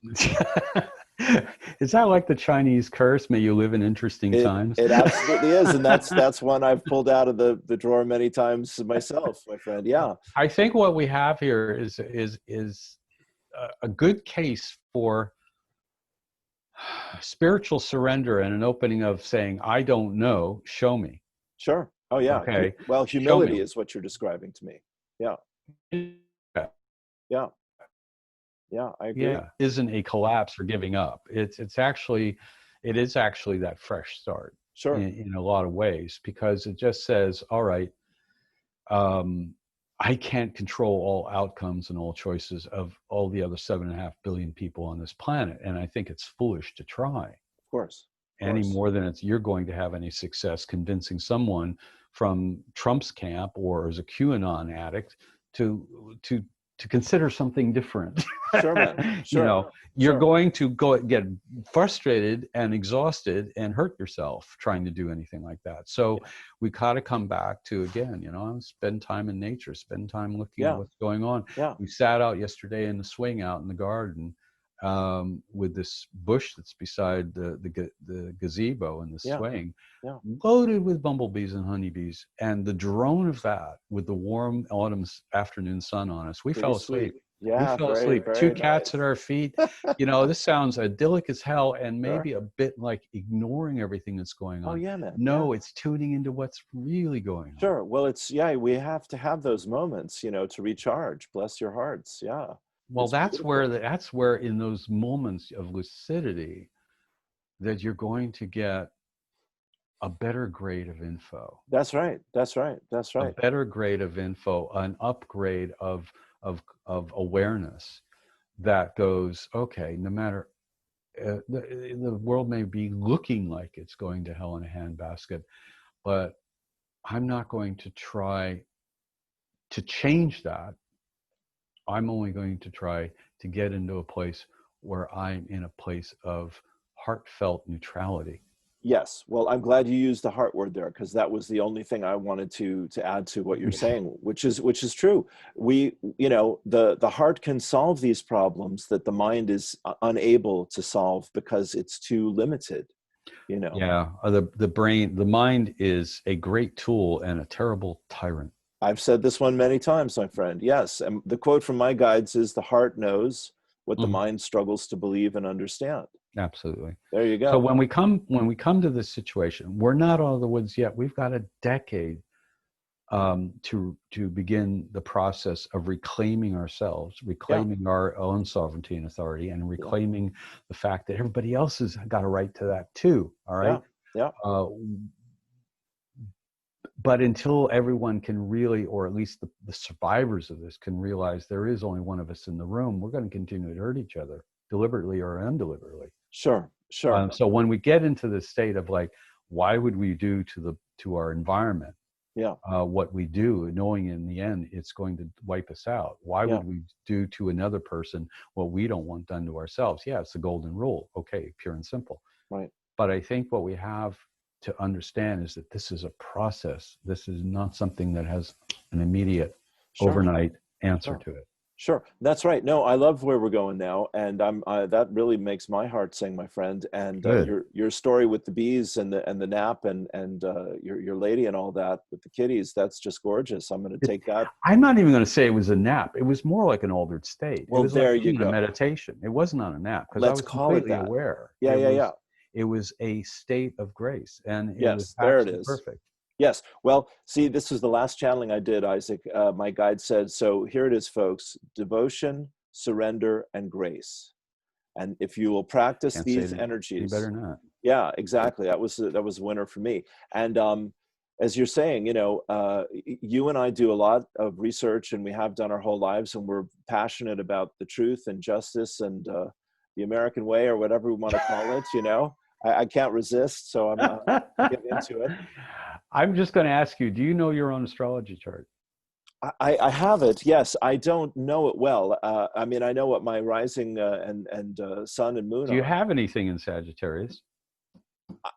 Is that like the Chinese curse? May you live in interesting times. It absolutely is, and that's one I've pulled out of the drawer many times myself, my friend. Yeah, I think what we have here is a good case for spiritual surrender and an opening of saying, I don't know, show me. sure. Oh yeah. Okay, Well, show humility me. is what you're describing to me. Yeah, Yeah, yeah, yeah. I agree. yeah. Isn't a collapse or giving up. It is actually that fresh start Sure. in a lot of ways, because it just says, all right, um, I can't control all outcomes and all choices of all the other 7.5 billion people on this planet. And I think it's foolish to try Of course. Of any course. more than you're going to have any success convincing someone from Trump's camp or as a QAnon addict to to consider something different. Sure, man. You Sure. know, you're Sure. going to go get frustrated and exhausted and hurt yourself trying to do anything like that. So Yeah. we gotta come back to, again, spend time in nature, spend time looking at Yeah. what's going on. Yeah. We sat out yesterday in the swing out in the garden, with this bush that's beside the gazebo and the Yeah. swing, Yeah. loaded with bumblebees and honeybees. And the drone of that, with the warm autumn afternoon sun on us, we Pretty fell asleep. sweet. We Yeah. fell Very, asleep. Two very cats nice. at our feet. This sounds idyllic as hell, and Sure. maybe a bit like ignoring everything that's going Oh on. yeah, man. Yeah. No, it's tuning into what's really going on. Sure. Well, we have to have those moments, to recharge. Bless your hearts. Yeah. Well, It's that's beautiful. where in those moments of lucidity that you're going to get a better grade of info, That's right. That's right. That's a right. better grade of info, an upgrade of awareness that goes, okay, no matter, the world may be looking like it's going to hell in a handbasket, but I'm not going to try to change that. I'm only going to try to get into a place where I'm in a place of heartfelt neutrality. Yes. Well, I'm glad you used the heart word there, because that was the only thing I wanted to add to what you're saying, which is true. The heart can solve these problems that the mind is unable to solve because it's too limited. Yeah, the mind is a great tool and a terrible tyrant. I've said this one many times, my friend. Yes. And the quote from my guides is, the heart knows what the Mhm. mind struggles to believe and understand. Absolutely. There you So go. when we come to this situation, we're not out of the woods yet. We've got a decade, to begin the process of reclaiming ourselves, Yeah. reclaiming our own sovereignty and authority, and Yeah. reclaiming the fact that everybody else has got a right to that too. All Yeah. right. Yeah. Uh, but until everyone can really, or at least the survivors of this can realize there is only one of us in the room, we're going to continue to hurt each other, deliberately or undeliberately. Sure. Sure. So when we get into the state of like, why would we do to our environment Yeah. what we do, knowing in the end it's going to wipe us out? Why Yeah. would we do to another person what we don't want done to ourselves? Yeah, it's the golden rule. Okay, pure and simple. Right. But I think what we have to understand is that this is a process. This is not something that has an immediate, Sure. overnight answer Sure. to it. Sure. That's right. No, I love where we're going now, and that really makes my heart sing, my friend. And Good. your story with the bees and the nap and your lady and all that with the kitties, that's just gorgeous. I'm going to take that. I'm not even going to say it was a nap. It was more like an altered state. It Well, was like there you being in a go. meditation. It was not a nap because I Let's was call it completely that. aware. Yeah. Yeah. Yeah. It was a state of grace, and it was Yes. There it absolutely is. perfect. Yes. Well, see, this is the last channeling I did, Isaac. My guide said, so here it is, folks: devotion, surrender, and grace. And if you will practice Can't say these it any better energies, than that. yeah, exactly. That was a winner for me. And as you're saying, you and I do a lot of research, and we have done our whole lives, and we're passionate about the truth and justice and the American way, or whatever we want to call it. I can't resist, so I'm get into it. I'm just going to ask you, do you know your own astrology chart? I have it. Yes, I don't know it well. I mean, I know what my rising and sun and moon Do you are. have anything in Sagittarius?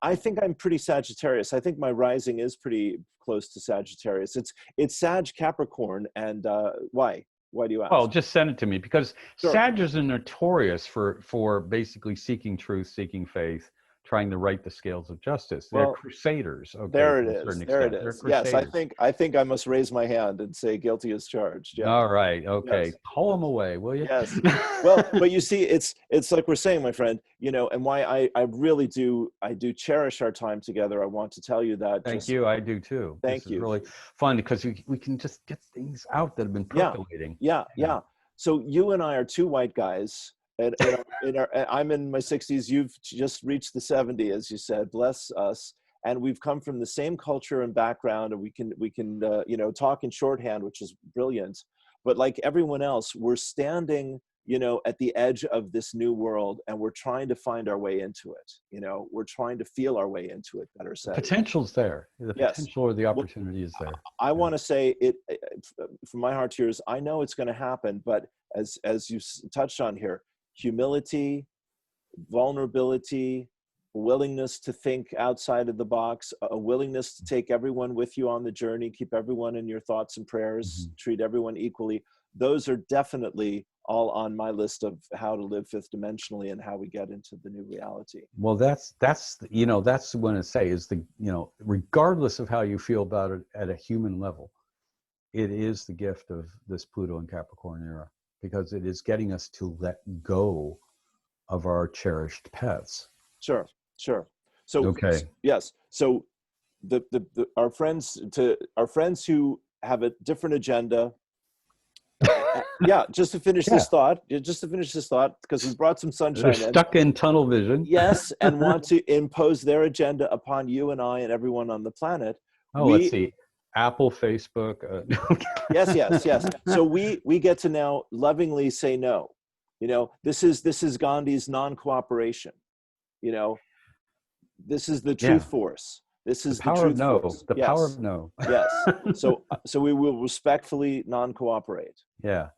I think I'm pretty Sagittarius. I think my rising is pretty close to Sagittarius. It's Sag Capricorn, and why? Why do you Well, ask? just send it to me, because Sure. Sagittarius are notorious for basically seeking truth, seeking faith, trying to right the scales of justice. They're Well, crusaders, okay, there it to a is. certain There it extent. They're is. Yes, crusaders. I think I must raise my hand and say guilty as charged. Yeah. All right, okay. Yes. Pull them Yes. away, will you? Yes. Well, but you see, it's like we're saying, my friend, you know, and why I really do, I do cherish our time together. I want to tell you that. Thank Just you. I do too. This thank is you. really fun because we can just get things out that have been Yeah. percolating. Yeah. Yeah. Yeah. So you and I are two white guys, and I'm in my 60s. You've just reached the 70, as you said. Bless us. And we've come from the same culture and background, and we can you know, talk in shorthand, which is brilliant. But like everyone else, we're standing, you know, at the edge of this new world, and we're trying to find our way into it. You know, we're trying to feel our way into it. Better The said. potential's there. The Yes. potential or the Well, opportunity is there. I Yeah. want to say it from my heart to yours. I know it's going to happen, but as you touched on here, humility, vulnerability, willingness to think outside of the box, a willingness to take everyone with you on the journey, keep everyone in your thoughts and prayers, Mhm. treat everyone equally. Those are definitely all on my list of how to live fifth dimensionally and how we get into the new reality. Well, that's you know, that's what I say is the, you know, regardless of how you feel about it at a human level, it is the gift of this Pluto and Capricorn era, because it is getting us to let go of our cherished pets. Sure, sure. So Okay. yes, so our friends who have a different agenda. Yeah, just to finish Yeah. this thought, because we brought some They're sunshine in. stuck in tunnel vision. Yes, and want to impose their agenda upon you and I and everyone on the planet. Oh, let's We see. Apple, Facebook. Yes, yes, yes. So we get to now lovingly say no. You know, this is Gandhi's non-cooperation. You know, this is the Yeah. truth force. This The is the power of truth no. force. The power Yes, of no. yes. So we will respectfully non-cooperate. Yeah.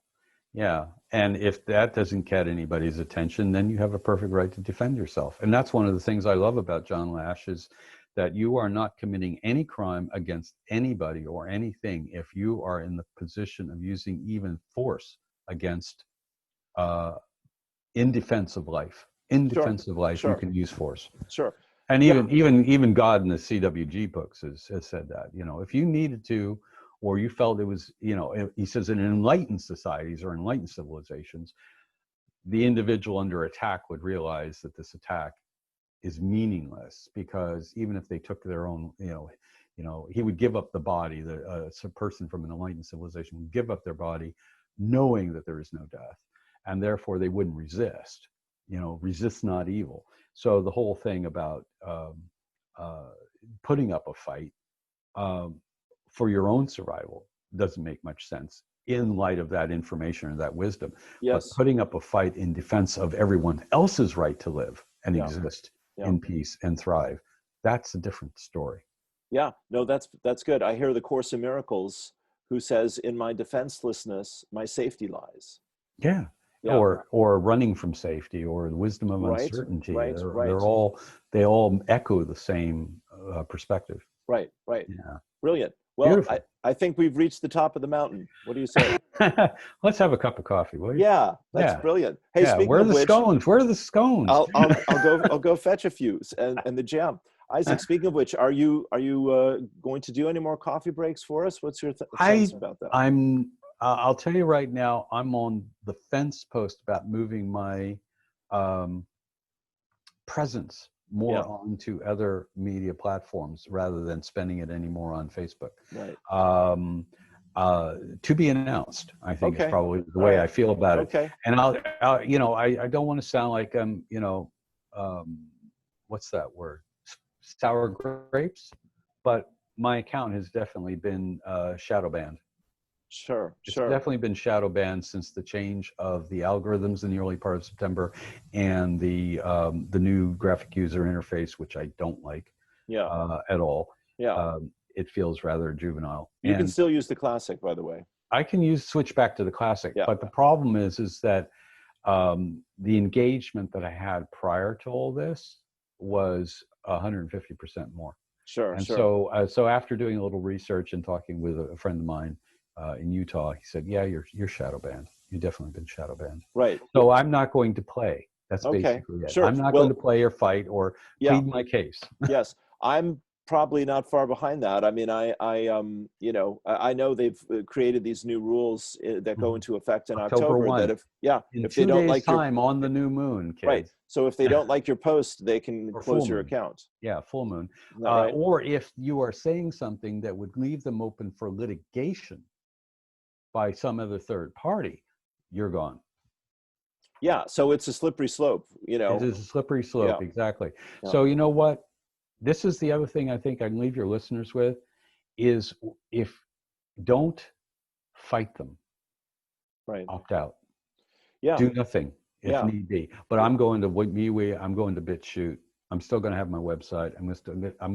Yeah. And if that doesn't get anybody's attention, then you have a perfect right to defend yourself. And that's one of the things I love about John Lash, is that you are not committing any crime against anybody or anything if you are in the position of using even force against, in defense of life. In Sure, defense of life, you sure, can use force. sure. And Yeah, even God in the CWG books has said that, you know, if you needed to, or you felt it was, you know, he says in enlightened societies or enlightened civilizations, the individual under attack would realize that this attack is meaningless, because even if they took their own, he would give up the body. A person from an enlightened civilization would give up their body, knowing that there is no death, and therefore they wouldn't resist. You know, resist not evil. So the whole thing about putting up a fight for your own survival doesn't make much sense in light of that information or that wisdom. But yes, putting up a fight in defense of everyone else's right to live and yeah, exist yeah. in peace and thrive, that's a different story. Yeah, no, that's good. I hear the Course in Miracles, who says, "In my defenselessness, my safety lies." Yeah. Yeah, Or running from safety, or the wisdom of right, uncertainty. right, right, They all echo the same perspective. right, right. Yeah. Brilliant. Well, Beautiful. I think we've reached the top of the mountain. What do you say? Let's have a cup of coffee, will you? Yeah, that's Yeah. brilliant. Hey, Yeah. speaking Where are of the which, scones? Where are the scones? I'll go fetch a few and the jam. Isaac, speaking of which, are you going to do any more coffee breaks for us? What's your sense about that? I'll tell you right now, I'm on the fence post about moving my presence more Yeah, onto other media platforms rather than spending it anymore on Facebook. right. To be announced, I think, is Okay. probably the All way right. I feel about it. Okay. And I don't want to sound like what's that word? Sour grapes, but my account has definitely been shadow banned. Sure. It's Sure. definitely been shadow banned since the change of the algorithms in the early part of September, and the new graphic user interface, which I don't like Yeah. at all. Yeah. It feels rather juvenile. You can And still use the classic, by the way. I can switch back to the classic, Yeah. but the problem is that the engagement that I had prior to all this was 150% more. Sure. And Sure. so after doing a little research and talking with a friend of mine, in Utah. He said, "Yeah, you're shadow banned. You've definitely been shadow banned." Right. So I'm not going to play. That's Okay. basically it. Sure. I'm not Well, going to play or fight or yeah. plead my case. Yes. I'm probably not far behind that. I mean, you know, I know they've created these new rules that go into effect in October October 1. that In if they 2 don't days' like your, time on the new moon, right. kids. So if they don't like your post, they can Or close full your moon. account. Yeah, full moon. Isn't that right? Or if you are saying something that would leave them open for litigation by some other third party, you're gone. Yeah. So it's a slippery slope, you know. It is a slippery Yeah. slope, exactly. Yeah. So you know what? This is the other thing I think I can leave your listeners with is if don't fight them. Right. Opt out. Yeah. Do nothing if Yeah. need be. But I'm going to MeWe. I'm going to BitChute. I'm still going to have my website. I'm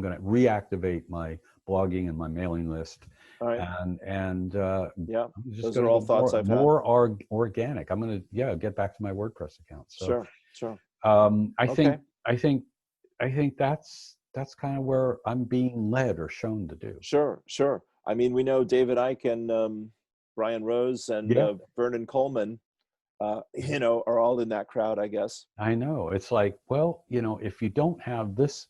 going to reactivate my blogging and my mailing list. All right. And yeah. I'm just Those going are to all go thoughts I've had. more organic. I'm going to get back to my WordPress account. So Sure. I think that's kind of where I'm being led or shown to do. Sure. I mean, we know David Icke and Brian Rose and Vernon Coleman, you know, are all in that crowd, I guess. I know. It's like, well, you know, if you don't have this,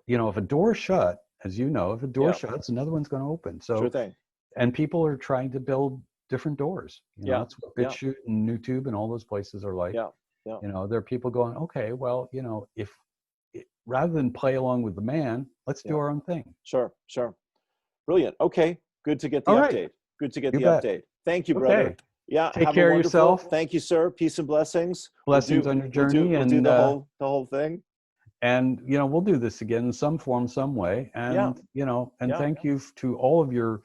you know, if a door shut, as you know, if a door shuts, another one's going to open. So, sure thing. And people are trying to build different doors. You know, that's what BitChute and YouTube and all those places are like. Yeah. You know, there are people going, okay, well, you know, rather than play along with the man, let's do our own thing. Sure. Brilliant. Okay. Good to get the update. Good to get the update. Thank you, brother. Okay. Yeah. Take care of yourself. Thank you, sir. Peace and blessings. Blessings on your journey. We'll do the whole thing. And, you know, we'll do this again in some form, some way. And, you know, and thank you to all of your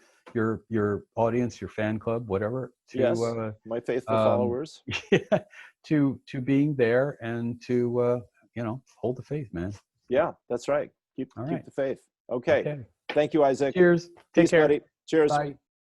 audience, your fan club, whatever, to my faithful followers. To being there and to, you know, hold the faith, man. Yeah, that's right. Keep the faith. Okay. Thank you, Isaac. Cheers. Peace, buddy. Cheers. Bye.